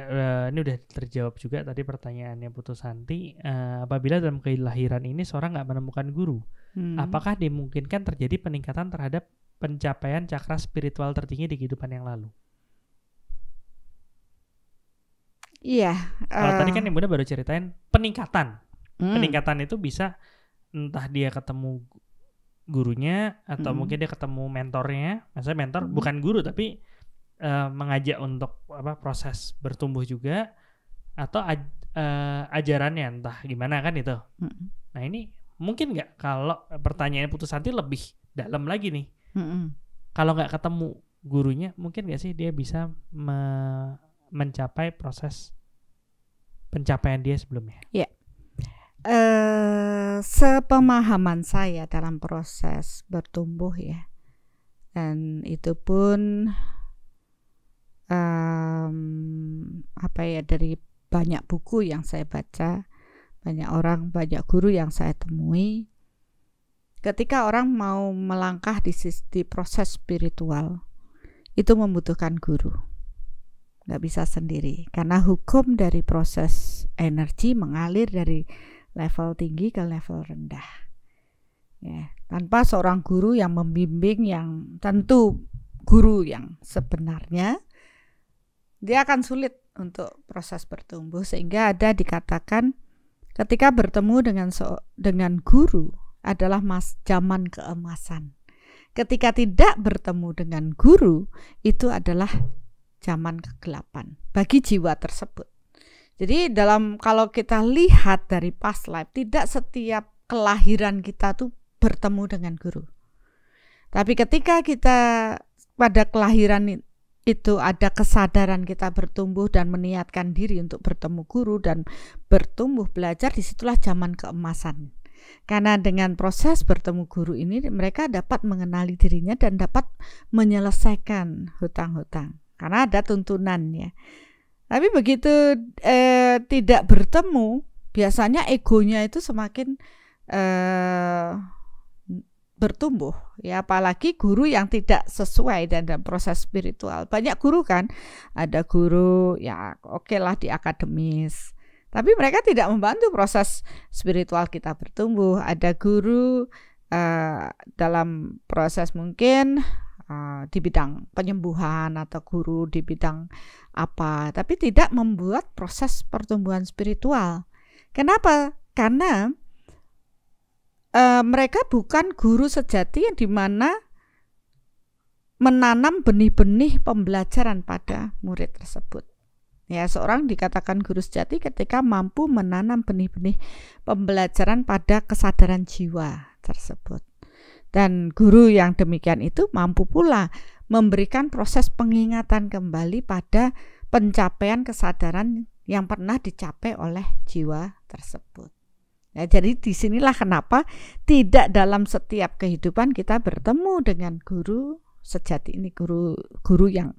ini udah terjawab juga tadi pertanyaannya Putu Santi. Apabila dalam kelahiran ini seorang nggak menemukan guru, apakah dimungkinkan terjadi peningkatan terhadap pencapaian cakra spiritual tertinggi di kehidupan yang lalu? Iya. Kalau tadi kan Ibu baru ceritain peningkatan. Peningkatan itu bisa entah dia ketemu gurunya atau mungkin dia ketemu mentornya. Maksudnya mentor bukan guru tapi mengajak untuk proses bertumbuh juga, atau ajarannya entah gimana kan itu. Nah ini mungkin nggak, kalau pertanyaan Putu Santi lebih dalam lagi nih. Kalau nggak ketemu gurunya, mungkin nggak sih dia bisa mencapai proses pencapaian dia sebelumnya? Ya, sepemahaman saya dalam proses bertumbuh ya, dan itu pun dari banyak buku yang saya baca, banyak orang, banyak guru yang saya temui. Ketika orang mau melangkah di proses spiritual, itu membutuhkan guru. Nggak bisa sendiri, karena hukum dari proses energi mengalir dari level tinggi ke level rendah. Ya, tanpa seorang guru yang membimbing, yang tentu guru yang sebenarnya, dia akan sulit untuk proses bertumbuh. Sehingga ada dikatakan ketika bertemu dengan guru adalah zaman keemasan. Ketika tidak bertemu dengan guru, itu adalah zaman kegelapan bagi jiwa tersebut. Jadi kalau kita lihat dari past life, tidak setiap kelahiran kita tuh bertemu dengan guru. Tapi ketika kita pada kelahiran itu ada kesadaran kita bertumbuh dan meniatkan diri untuk bertemu guru dan bertumbuh belajar, disitulah zaman keemasan. Karena dengan proses bertemu guru ini mereka dapat mengenali dirinya dan dapat menyelesaikan hutang-hutang. Karena ada tuntunannya. Tapi begitu tidak bertemu, biasanya egonya itu semakin bertumbuh. Ya, apalagi guru yang tidak sesuai dalam proses spiritual. Banyak guru kan, ada guru ya oke lah di akademis, tapi mereka tidak membantu proses spiritual kita bertumbuh. Ada guru dalam proses mungkin di bidang penyembuhan atau guru di bidang apa, tapi tidak membuat proses pertumbuhan spiritual. Kenapa? Karena mereka bukan guru sejati yang dimana menanam benih-benih pembelajaran pada murid tersebut. Ya, seorang dikatakan guru sejati ketika mampu menanam benih-benih pembelajaran pada kesadaran jiwa tersebut. Dan guru yang demikian itu mampu pula memberikan proses pengingatan kembali pada pencapaian kesadaran yang pernah dicapai oleh jiwa tersebut. Ya, jadi disinilah kenapa tidak dalam setiap kehidupan kita bertemu dengan guru sejati ini, guru yang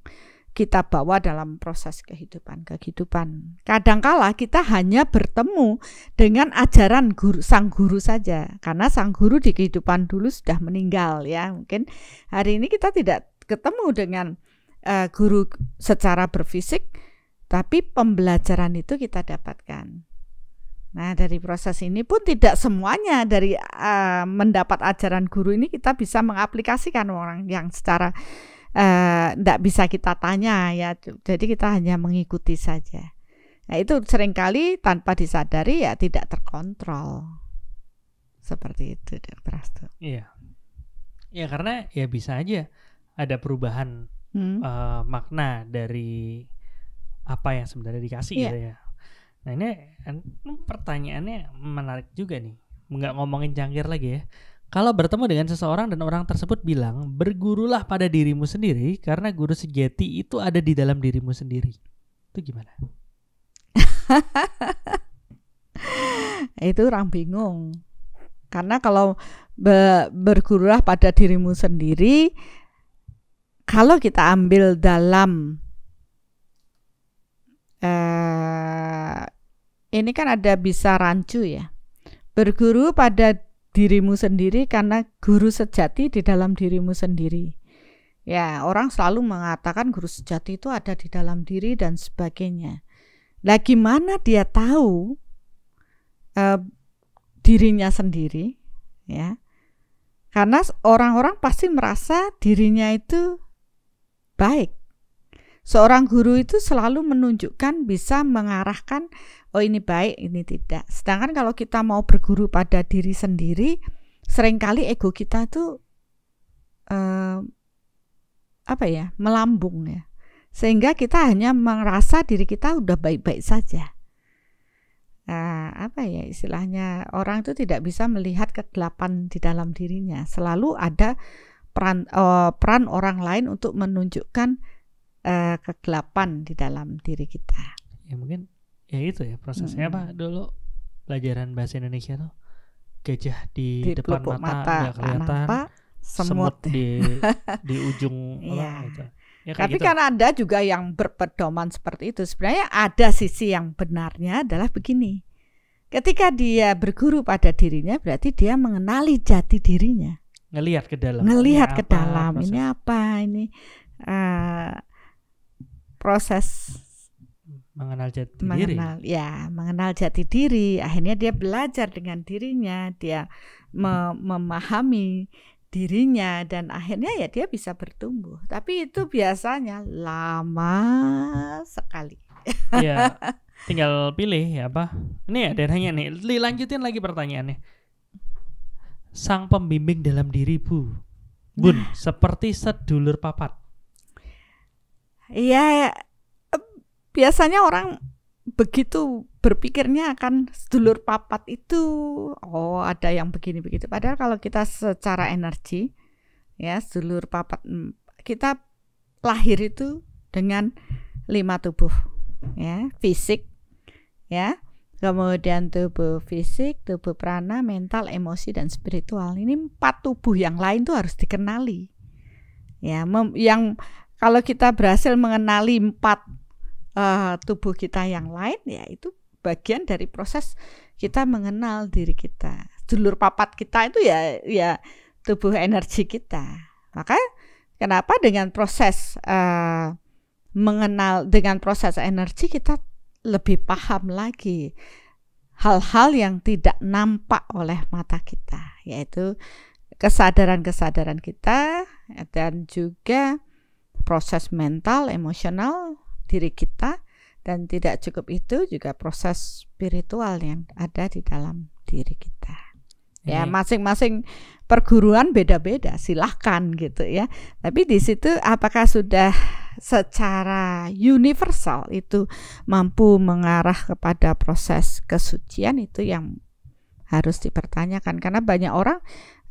kita bawa dalam proses kehidupan. Kadangkala kita hanya bertemu dengan ajaran sang guru saja, karena sang guru di kehidupan dulu sudah meninggal ya. Mungkin hari ini kita tidak ketemu dengan guru secara berfisik, tapi pembelajaran itu kita dapatkan. Nah, dari proses ini pun tidak semuanya dari mendapat ajaran guru ini kita bisa mengaplikasikan orang yang secara tidak bisa kita tanya ya, jadi kita hanya mengikuti saja. Nah, itu seringkali tanpa disadari ya tidak terkontrol seperti itu, Dr. Astu. Iya, ya karena ya bisa aja ada perubahan makna dari apa yang sebenarnya dikasih gitu ya. Nah ini pertanyaannya menarik juga nih, nggak ngomongin cangkir lagi ya. Kalau bertemu dengan seseorang dan orang tersebut bilang, bergurulah pada dirimu sendiri karena guru sejati itu ada di dalam dirimu sendiri. Itu gimana? Itu orang bingung. Karena kalau bergurulah pada dirimu sendiri, kalau kita ambil dalam ini kan ada bisa rancu ya. Berguru pada dirimu sendiri karena guru sejati di dalam dirimu sendiri. Ya, orang selalu mengatakan guru sejati itu ada di dalam diri dan sebagainya. Lah gimana dia tahu dirinya sendiri ya? Karena orang-orang pasti merasa dirinya itu baik. Seorang guru itu selalu menunjukkan, bisa mengarahkan, oh ini baik, ini tidak. Sedangkan kalau kita mau berguru pada diri sendiri, seringkali ego kita tuh melambung ya. Sehingga kita hanya merasa diri kita udah baik-baik saja. Istilahnya orang itu tidak bisa melihat kegelapan di dalam dirinya. Selalu ada peran orang lain untuk menunjukkan kegelapan di dalam diri kita. Ya mungkin ya itu ya prosesnya apa dulu pelajaran bahasa Indonesia tuh gajah di depan pelupuk mata nggak kelihatan, semut di ujung Iya. gitu. Ya, kayak Tapi gitu. kan ada juga yang berpedoman seperti itu. Sebenarnya ada sisi yang benarnya adalah begini. Ketika dia berguru pada dirinya, berarti dia mengenali jati dirinya. ngelihat ke dalam. Ngelihat Ini ke apa dalam. proses. Ini apa? Ini proses mengenal jati diri. mengenal jati diri. Akhirnya dia belajar dengan dirinya, dia memahami dirinya, dan akhirnya ya dia bisa bertumbuh. Tapi itu biasanya lama sekali. Ya, tinggal pilih ya apa. Ini ada yang nanya nih, lanjutin lagi pertanyaannya. Sang pembimbing dalam diri Bun, seperti sedulur papat. Iya, biasanya orang begitu berpikirnya akan sedulur papat itu, oh ada yang begini begitu. Padahal kalau kita secara energi, ya sedulur papat, kita lahir itu dengan 5 tubuh, ya fisik, ya kemudian tubuh fisik, tubuh prana, mental, emosi, dan spiritual. Ini 4 tubuh yang lain tuh harus dikenali, ya yang kalau kita berhasil mengenali 4 tubuh kita yang lain, ya itu bagian dari proses kita mengenal diri kita. Sedulur papat kita itu ya tubuh energi kita. Maka kenapa dengan proses mengenal, dengan proses energi kita lebih paham lagi hal-hal yang tidak nampak oleh mata kita, yaitu kesadaran-kesadaran kita, dan juga proses mental, emosional diri kita. Dan tidak cukup itu, juga proses spiritual yang ada di dalam diri kita. Ya, masing-masing perguruan beda-beda, silahkan gitu ya. Tapi di situ apakah sudah secara universal itu mampu mengarah kepada proses kesucian, itu yang harus dipertanyakan. Karena banyak orang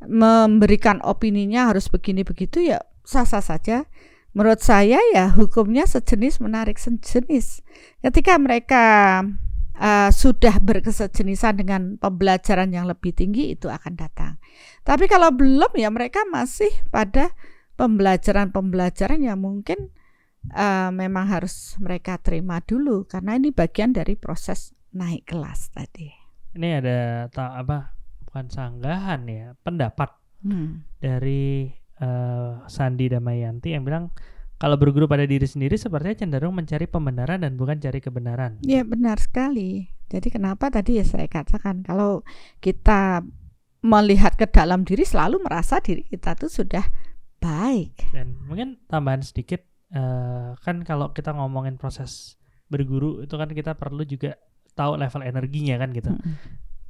memberikan opininya harus begini begitu, ya sah-sah saja. Menurut saya ya hukumnya sejenis menarik sejenis. Ketika mereka sudah berkesejenisan dengan pembelajaran yang lebih tinggi, itu akan datang. Tapi kalau belum, ya mereka masih pada pembelajaran yang mungkin memang harus mereka terima dulu, karena ini bagian dari proses naik kelas tadi. Ini ada bukan sanggahan ya, pendapat dari Sandi Damayanti yang bilang kalau berguru pada diri sendiri sepertinya cenderung mencari pembenaran dan bukan cari kebenaran. Ya, benar sekali. Jadi kenapa tadi ya saya katakan, kalau kita melihat ke dalam diri selalu merasa diri kita tuh sudah baik. Dan mungkin tambahan sedikit, kan kalau kita ngomongin proses berguru itu kan kita perlu juga tahu level energinya kan gitu.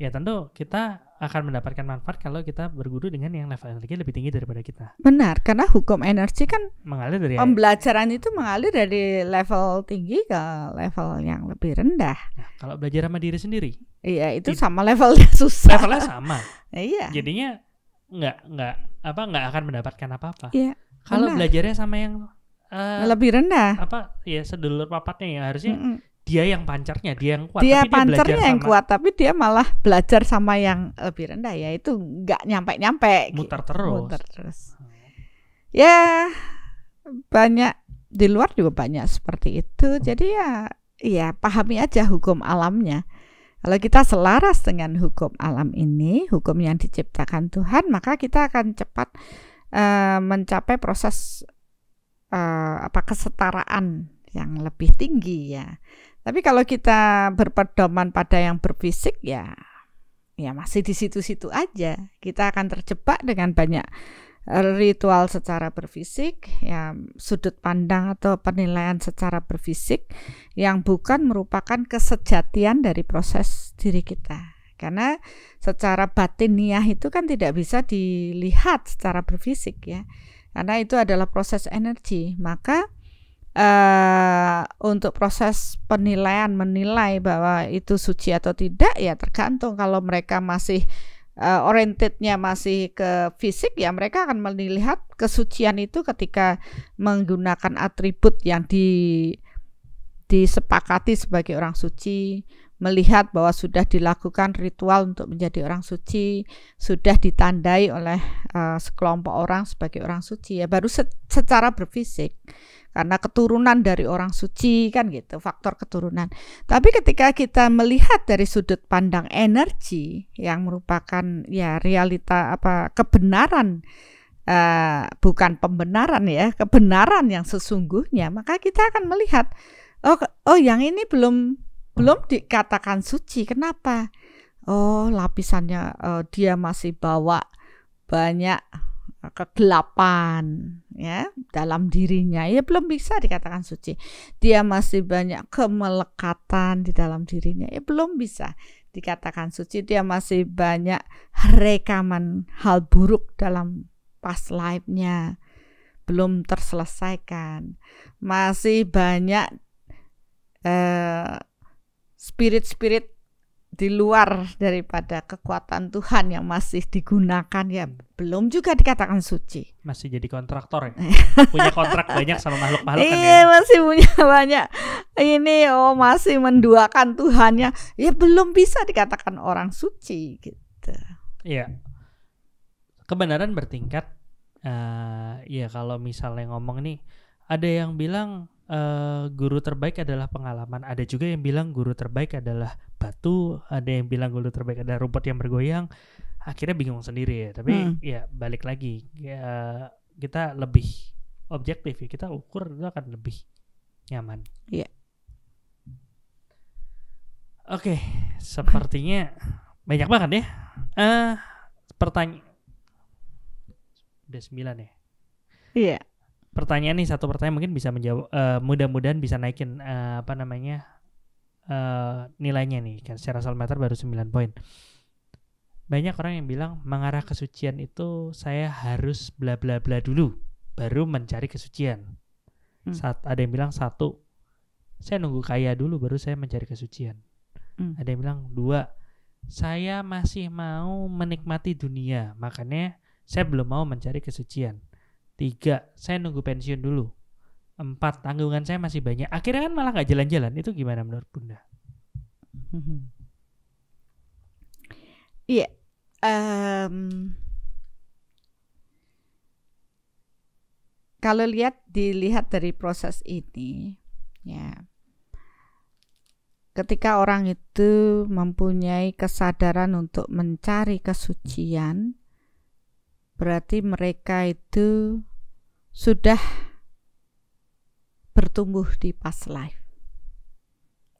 Ya tentu kita akan mendapatkan manfaat kalau kita berguru dengan yang level energi lebih tinggi daripada kita. Benar, karena hukum energi kan mengalir dari pembelajaran itu mengalir dari level tinggi ke level yang lebih rendah. Nah, kalau belajar sama diri sendiri, iya itu sama levelnya susah. Levelnya sama. Iya. Jadinya nggak akan mendapatkan apa-apa. Iya. Kalau belajarnya sama yang lebih rendah, ya sedulur papatnya ya harusnya. Dia yang pancarnya, dia yang kuat. Dia tapi pancarnya yang kuat, tapi dia malah belajar sama yang lebih rendah, ya itu nggak nyampe-nyampe. Muter terus. Ya banyak di luar juga banyak seperti itu. Jadi ya pahami aja hukum alamnya. Kalau kita selaras dengan hukum alam ini, hukum yang diciptakan Tuhan, maka kita akan cepat mencapai proses kesetaraan yang lebih tinggi ya. Tapi kalau kita berpedoman pada yang berfisik, ya masih di situ-situ aja. Kita akan terjebak dengan banyak ritual secara berfisik, ya sudut pandang atau penilaian secara berfisik yang bukan merupakan kesejatian dari proses diri kita. Karena secara batiniah itu kan tidak bisa dilihat secara berfisik ya. Karena itu adalah proses energi. Maka untuk proses penilaian, menilai bahwa itu suci atau tidak, ya tergantung. Kalau mereka masih orientednya masih ke fisik, ya mereka akan melihat kesucian itu ketika menggunakan atribut yang disepakati sebagai orang suci, melihat bahwa sudah dilakukan ritual untuk menjadi orang suci, sudah ditandai oleh sekelompok orang sebagai orang suci, ya baru secara berfisik, karena keturunan dari orang suci kan gitu, faktor keturunan. Tapi ketika kita melihat dari sudut pandang energi yang merupakan ya realita kebenaran, bukan pembenaran ya, kebenaran yang sesungguhnya, maka kita akan melihat oh yang ini belum dikatakan suci. Kenapa? Oh, lapisannya dia masih bawa banyak kegelapan ya dalam dirinya, ya belum bisa dikatakan suci. Dia masih banyak kemelekatan di dalam dirinya, ya belum bisa dikatakan suci. Dia masih banyak rekaman hal buruk dalam past life-nya, belum terselesaikan. Masih banyak spirit-spirit di luar daripada kekuatan Tuhan yang masih digunakan, ya belum juga dikatakan suci. Masih jadi kontraktor ya. Punya kontrak banyak sama makhluk-makhluk kan Iya, ya. masih punya banyak. Ini masih menduakan Tuhannya, ya belum bisa dikatakan orang suci gitu. Iya. Kebenaran bertingkat. Ya kalau misalnya ngomong nih, ada yang bilang guru terbaik adalah pengalaman. Ada juga yang bilang guru terbaik adalah batu. Ada yang bilang guru terbaik adalah rumput yang bergoyang. Akhirnya bingung sendiri ya. Tapi ya balik lagi, ya, kita lebih objektif ya. Kita ukur itu akan lebih nyaman. Iya. Oke, sepertinya banyak banget ya. Pertanyaan udah 9 ya. Iya. Pertanyaan nih, satu pertanyaan mungkin bisa menjawab, mudah-mudahan bisa naikin nilainya nih. Kan secara soulmeter baru 9 poin. Banyak orang yang bilang mengarah kesucian itu saya harus bla bla bla dulu baru mencari kesucian. Ada yang bilang 1, saya nunggu kaya dulu baru saya mencari kesucian. Ada yang bilang 2, saya masih mau menikmati dunia, makanya saya belum mau mencari kesucian. 3, saya nunggu pensiun dulu. 4, tanggungan saya masih banyak. Akhirnya kan malah gak jalan-jalan. Itu gimana menurut Bunda? Iya. Kalau dilihat dari proses ini, ya, ketika orang itu mempunyai kesadaran untuk mencari kesucian, berarti mereka itu sudah bertumbuh di past life.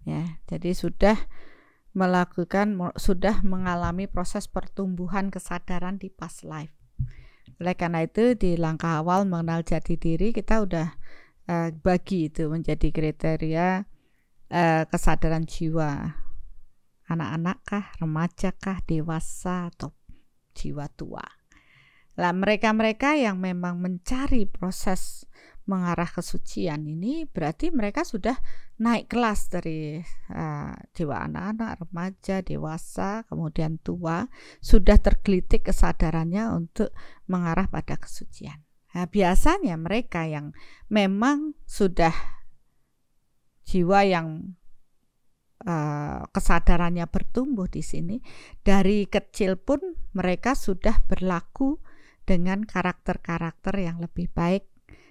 Ya, jadi sudah mengalami proses pertumbuhan kesadaran di past life. Oleh karena itu di langkah awal mengenal jati diri, kita udah bagi itu menjadi kriteria kesadaran jiwa. Anak-anak kah, remaja kah, dewasa, atau jiwa tua. Lah mereka-mereka yang memang mencari proses mengarah kesucian ini berarti mereka sudah naik kelas dari jiwa anak-anak, remaja, dewasa, kemudian tua, sudah tergelitik kesadarannya untuk mengarah pada kesucian. Nah, biasanya mereka yang memang sudah jiwa yang kesadarannya bertumbuh di sini, dari kecil pun mereka sudah berlaku dengan karakter-karakter yang lebih baik,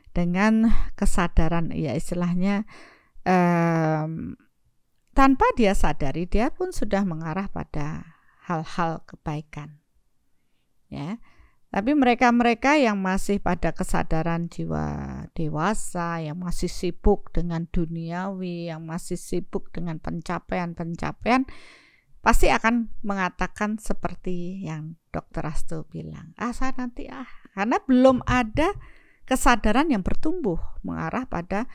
dengan kesadaran, ya istilahnya tanpa dia sadari dia pun sudah mengarah pada hal-hal kebaikan. Ya, tapi mereka-mereka yang masih pada kesadaran jiwa dewasa, yang masih sibuk dengan duniawi, yang masih sibuk dengan pencapaian-pencapaian, pasti akan mengatakan seperti yang Dr. Astu bilang, saya nanti karena belum ada kesadaran yang bertumbuh mengarah pada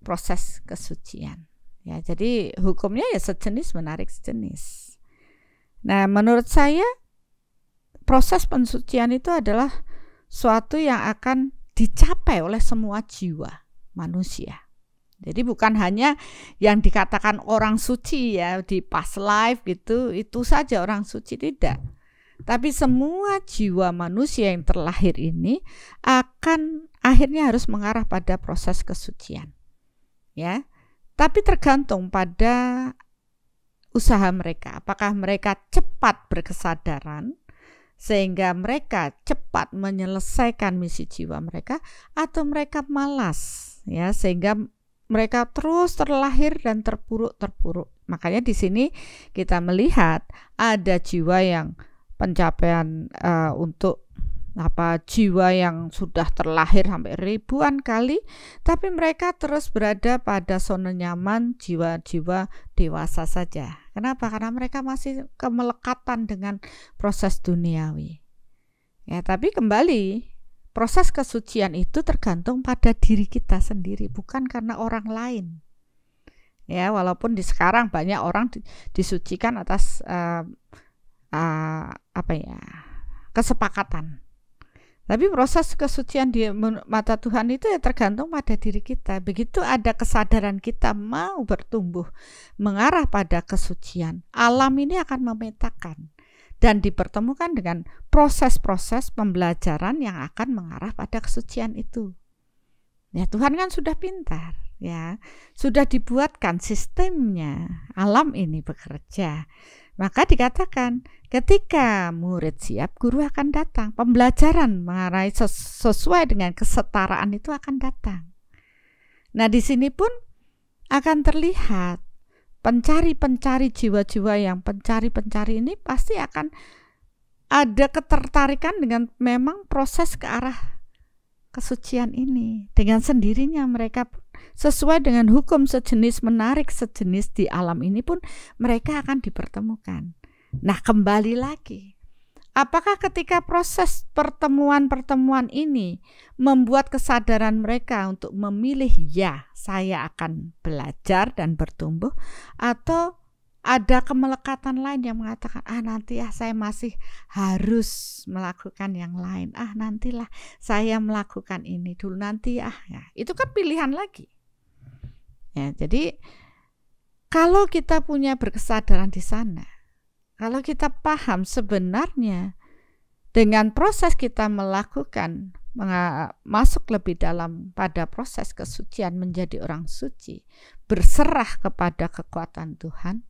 proses kesucian. Ya, jadi hukumnya ya sejenis menarik sejenis. Nah, menurut saya proses pensucian itu adalah suatu yang akan dicapai oleh semua jiwa manusia. Jadi bukan hanya yang dikatakan orang suci ya di past life gitu, itu saja orang suci, tidak. Tapi semua jiwa manusia yang terlahir ini akan akhirnya harus mengarah pada proses kesucian. ya. Tapi tergantung pada usaha mereka. Apakah mereka cepat berkesadaran sehingga mereka cepat menyelesaikan misi jiwa mereka, atau mereka malas, ya, sehingga mereka terus terlahir dan terpuruk. Makanya di sini kita melihat ada jiwa yang pencapaian untuk jiwa yang sudah terlahir sampai ribuan kali, tapi mereka terus berada pada zona nyaman jiwa-jiwa dewasa saja. Kenapa? Karena mereka masih kemelekatan dengan proses duniawi. Ya, tapi kembali, proses kesucian itu tergantung pada diri kita sendiri, bukan karena orang lain. Ya, walaupun di sekarang banyak orang disucikan atas kesepakatan. Tapi proses kesucian di mata Tuhan itu ya tergantung pada diri kita. Begitu ada kesadaran kita mau bertumbuh mengarah pada kesucian, alam ini akan memetakan dan dipertemukan dengan proses-proses pembelajaran yang akan mengarah pada kesucian itu. Ya, Tuhan kan sudah pintar, ya, sudah dibuatkan sistemnya alam ini bekerja. Maka dikatakan ketika murid siap, guru akan datang. Pembelajaran mengenai sesuai dengan kesetaraan itu akan datang. Nah, di sini pun akan terlihat pencari-pencari jiwa-jiwa yang pencari-pencari ini pasti akan ada ketertarikan dengan memang proses ke arah kesucian ini. Dengan sendirinya mereka sesuai dengan hukum sejenis menarik sejenis di alam ini pun mereka akan dipertemukan. Nah, kembali lagi, apakah ketika proses pertemuan-pertemuan ini membuat kesadaran mereka untuk memilih, ya, saya akan belajar dan bertumbuh, atau ada kemelekatan lain yang mengatakan, nanti saya masih harus melakukan yang lain, nantilah saya melakukan ini dulu, nanti ya. Itu kan pilihan lagi. Ya, jadi kalau kita punya berkesadaran di sana, kalau kita paham sebenarnya dengan proses kita melakukan masuk lebih dalam pada proses kesucian menjadi orang suci, berserah kepada kekuatan Tuhan,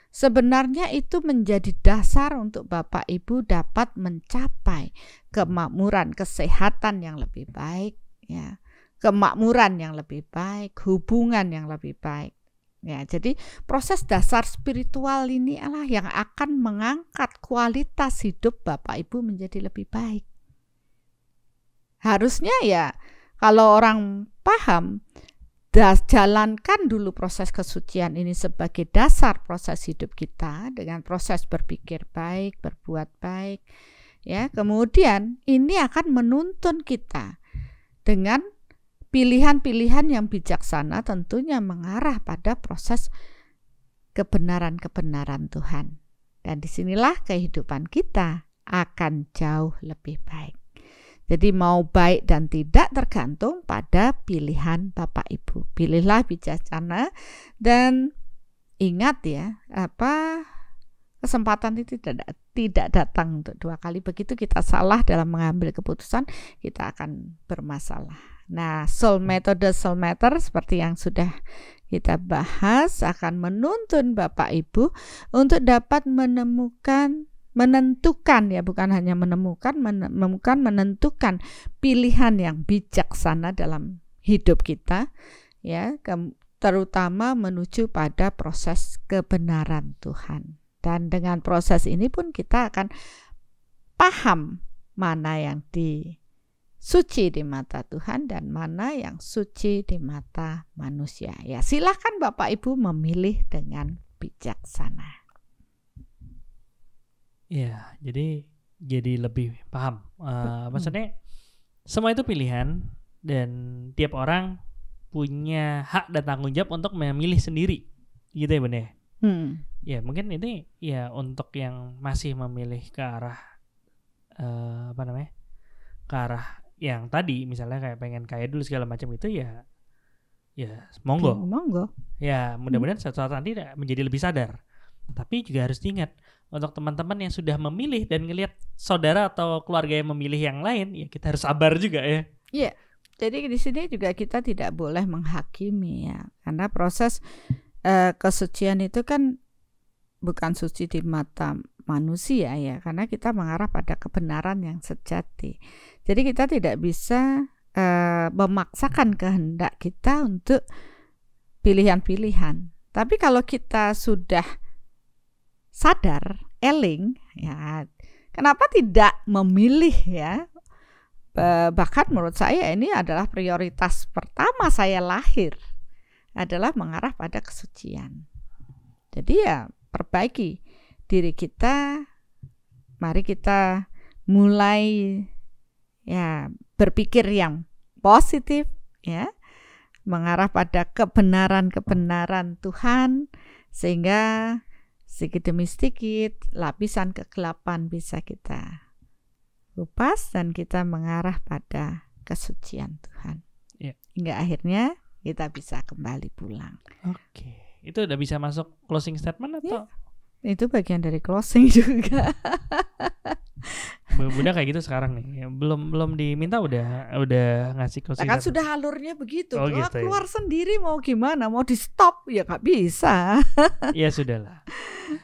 sebenarnya itu menjadi dasar untuk Bapak Ibu dapat mencapai kemakmuran, kesehatan yang lebih baik, ya, kemakmuran yang lebih baik, hubungan yang lebih baik. Ya, jadi proses dasar spiritual ini adalah yang akan mengangkat kualitas hidup Bapak Ibu menjadi lebih baik. Harusnya ya, kalau orang paham, jalankan dulu proses kesucian ini sebagai dasar proses hidup kita dengan proses berpikir baik, berbuat baik. Ya, kemudian ini akan menuntun kita dengan pilihan-pilihan yang bijaksana, tentunya mengarah pada proses kebenaran-kebenaran Tuhan. Dan disinilah kehidupan kita akan jauh lebih baik. Jadi mau baik dan tidak tergantung pada pilihan Bapak Ibu. Pilihlah bijaksana dan ingat ya, kesempatan itu tidak datang untuk dua kali. Begitu kita salah dalam mengambil keputusan, kita akan bermasalah. Nah, metode soul matter seperti yang sudah kita bahas akan menuntun Bapak Ibu untuk dapat menentukan ya, bukan hanya menentukan pilihan yang bijaksana dalam hidup kita, ya, terutama menuju pada proses kebenaran Tuhan. Dan dengan proses ini pun kita akan paham mana yang suci di mata Tuhan dan mana yang suci di mata manusia. Ya, silakan Bapak Ibu memilih dengan bijaksana. Ya, jadi lebih paham. Maksudnya semua itu pilihan dan tiap orang punya hak dan tanggung jawab untuk memilih sendiri, gitu ya Bunda. Ya, mungkin ini ya untuk yang masih memilih ke arah ke arah yang tadi, misalnya kayak pengen kaya dulu segala macam itu ya monggo. Ya, mudah-mudahan suatu saat nanti menjadi lebih sadar. Tapi juga harus diingat untuk teman-teman yang sudah memilih dan ngelihat saudara atau keluarga yang memilih yang lain, ya kita harus sabar juga ya. Iya. Jadi di sini juga kita tidak boleh menghakimi ya, karena proses kesucian itu kan bukan suci di mata manusia ya, karena kita mengarah pada kebenaran yang sejati. Jadi kita tidak bisa memaksakan kehendak kita untuk pilihan-pilihan. Tapi kalau kita sudah sadar, eling ya, kenapa tidak memilih ya? Bahkan menurut saya ini adalah prioritas pertama saya lahir, adalah mengarah pada kesucian. Jadi ya perbaiki diri kita, mari kita mulai ya berpikir yang positif ya, mengarah pada kebenaran-kebenaran Tuhan, sehingga sedikit demi sedikit lapisan kegelapan bisa kita lupas dan kita mengarah pada kesucian Tuhan. Hingga akhirnya kita bisa kembali pulang. Oke. Itu udah bisa masuk closing statement atau? Itu bagian dari closing juga. Bunda kayak gitu sekarang nih. Belum diminta udah ngasih closing kan statement. sudah alurnya begitu. Gitu, keluar sendiri mau gimana? Mau di stop ya nggak bisa. Ya sudahlah.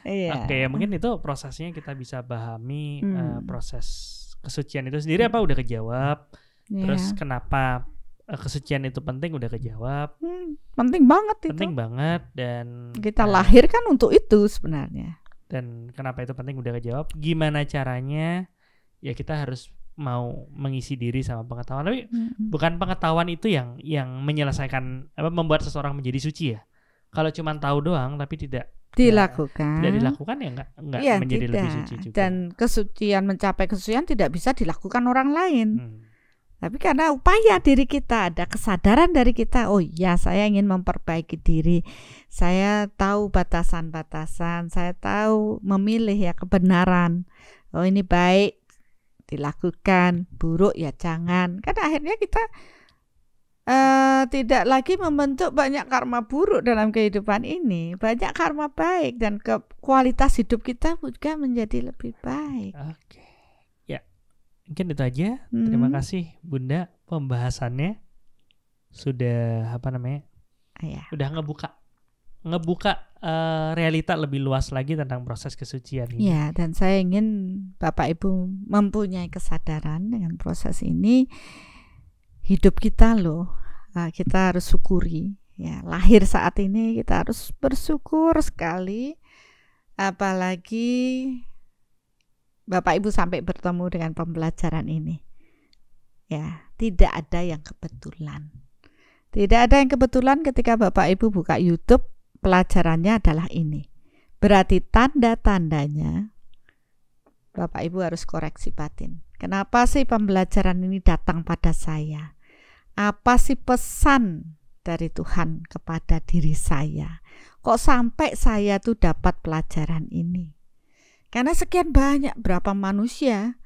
Iya. Oke, ya mungkin itu prosesnya kita bisa pahami proses kesucian itu sendiri apa udah kejawab. Terus kenapa kesucian itu penting udah kejawab. Penting banget itu. Penting banget dan kita lahir kan untuk itu sebenarnya. Dan kenapa itu penting udah kejawab. Gimana caranya? Ya kita harus mau mengisi diri sama pengetahuan. Tapi bukan pengetahuan itu yang menyelesaikan membuat seseorang menjadi suci ya. Kalau cuma tahu doang tapi tidak dilakukan ya enggak ya, menjadi tidak. Lebih suci juga. Dan kesucian, mencapai kesucian tidak bisa dilakukan orang lain. Tapi karena upaya diri kita, ada kesadaran dari kita, oh ya saya ingin memperbaiki diri, saya tahu batasan-batasan, saya tahu memilih ya kebenaran, oh ini baik dilakukan, buruk ya jangan. Kan akhirnya kita tidak lagi membentuk banyak karma buruk dalam kehidupan ini, banyak karma baik, dan kualitas hidup kita juga menjadi lebih baik. Oke, ya mungkin itu aja. Terima kasih Bunda, pembahasannya sudah udah ngebuka realita lebih luas lagi tentang proses kesucian ini. Ya, dan saya ingin Bapak Ibu mempunyai kesadaran dengan proses ini. Hidup kita loh, kita harus syukuri ya, lahir saat ini kita harus bersyukur sekali, apalagi Bapak Ibu sampai bertemu dengan pembelajaran ini ya. Tidak ada yang kebetulan, tidak ada yang kebetulan. Ketika Bapak Ibu buka YouTube, pelajarannya adalah ini, berarti tanda-tandanya Bapak Ibu harus koreksi batin. Kenapa sih pembelajaran ini datang pada saya? Apa sih pesan dari Tuhan kepada diri saya? Kok sampai saya tuh dapat pelajaran ini? Karena sekian banyak berapa manusia,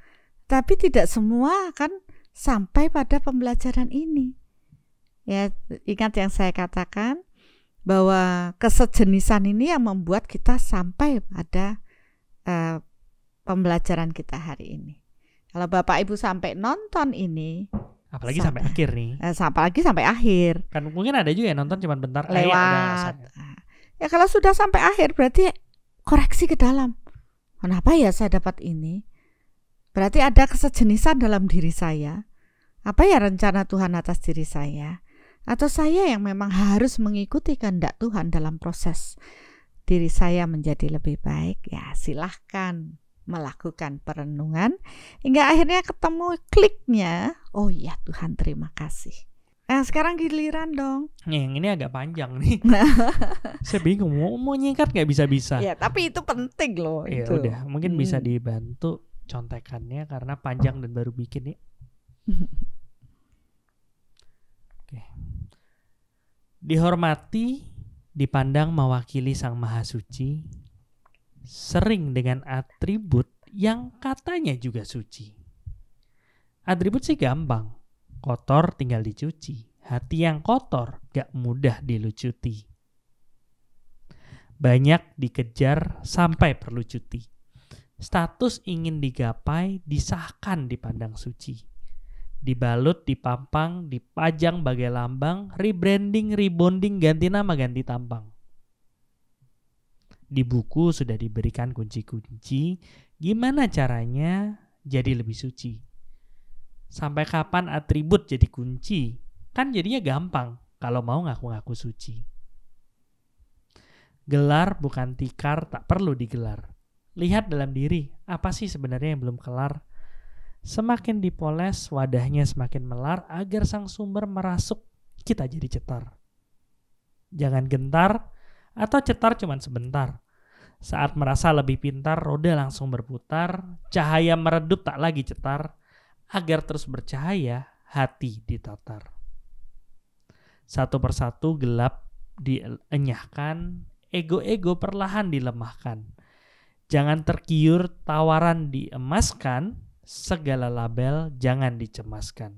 tapi tidak semua kan sampai pada pembelajaran ini. Ya, ingat yang saya katakan bahwa kesejenisan ini yang membuat kita sampai pada pembelajaran kita hari ini. Kalau Bapak Ibu sampai nonton ini, apalagi sampai akhir nih, apalagi sampai akhir, kan mungkin ada juga yang nonton cuma bentar lewat. Ya kalau sudah sampai akhir berarti koreksi ke dalam. Kenapa ya saya dapat ini? Berarti ada kesejenisan dalam diri saya. Apa ya rencana Tuhan atas diri saya? Atau saya yang memang harus mengikuti kehendak Tuhan dalam proses diri saya menjadi lebih baik? Ya silahkan melakukan perenungan hingga akhirnya ketemu kliknya. Oh ya Tuhan, terima kasih. Nah sekarang giliran dong. Yang ini agak panjang nih. Saya bingung mau nyingkat nggak bisa-bisa. Ya tapi itu penting loh. Ya itu. Udah mungkin bisa dibantu contekannya karena panjang dan baru bikin nih. Oke. Dihormati, dipandang mewakili Sang Maha Suci, sering dengan atribut yang katanya juga suci. Atribut sih gampang, kotor tinggal dicuci, hati yang kotor gak mudah dilucuti. Banyak dikejar sampai perlu cuti, status ingin digapai disahkan dipandang suci. Dibalut, dipampang, dipajang bagai lambang, rebranding, rebonding, ganti nama, ganti tampang. Di buku sudah diberikan kunci-kunci gimana caranya jadi lebih suci. Sampai kapan atribut jadi kunci? Kan jadinya gampang kalau mau ngaku-ngaku suci. Gelar bukan tikar, tak perlu digelar. Lihat dalam diri, apa sih sebenarnya yang belum kelar? Semakin dipoles, wadahnya semakin melar agar sang sumber merasuk, kita jadi cetar. Jangan gentar, atau cetar cuman sebentar. Saat merasa lebih pintar, roda langsung berputar, cahaya meredup tak lagi cetar, agar terus bercahaya, hati ditatar. Satu persatu gelap dienyahkan, ego-ego perlahan dilemahkan. Jangan tergiur tawaran diemaskan, segala label jangan dicemaskan.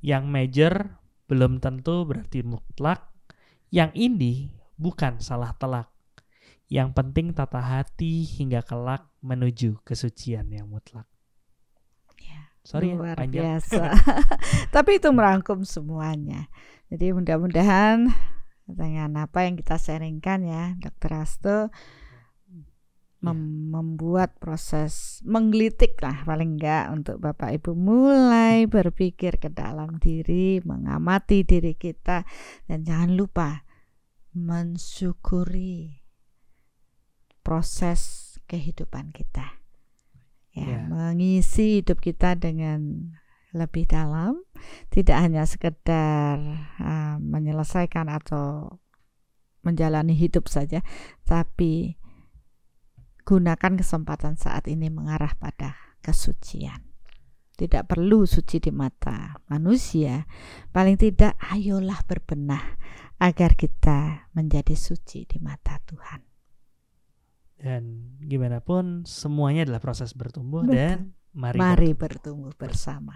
Yang major belum tentu berarti mutlak, yang indie bukan salah telak. Yang penting tata hati hingga kelak menuju kesucian yang mutlak. Sorry, luar panjang. biasa. Tapi itu merangkum semuanya. Jadi mudah-mudahan dengan apa yang kita sharingkan ya, Dr. Hasto, membuat proses menggelitik lah paling enggak untuk Bapak Ibu mulai berpikir ke dalam diri, mengamati diri kita, dan jangan lupa mensyukuri proses kehidupan kita. Mengisi hidup kita dengan lebih dalam, tidak hanya sekedar menyelesaikan atau menjalani hidup saja, tapi gunakan kesempatan saat ini mengarah pada kesucian. Tidak perlu suci di mata manusia, paling tidak ayolah berbenah agar kita menjadi suci di mata Tuhan. Dan gimana pun semuanya adalah proses bertumbuh. Betul. Dan mari bertumbuh bersama.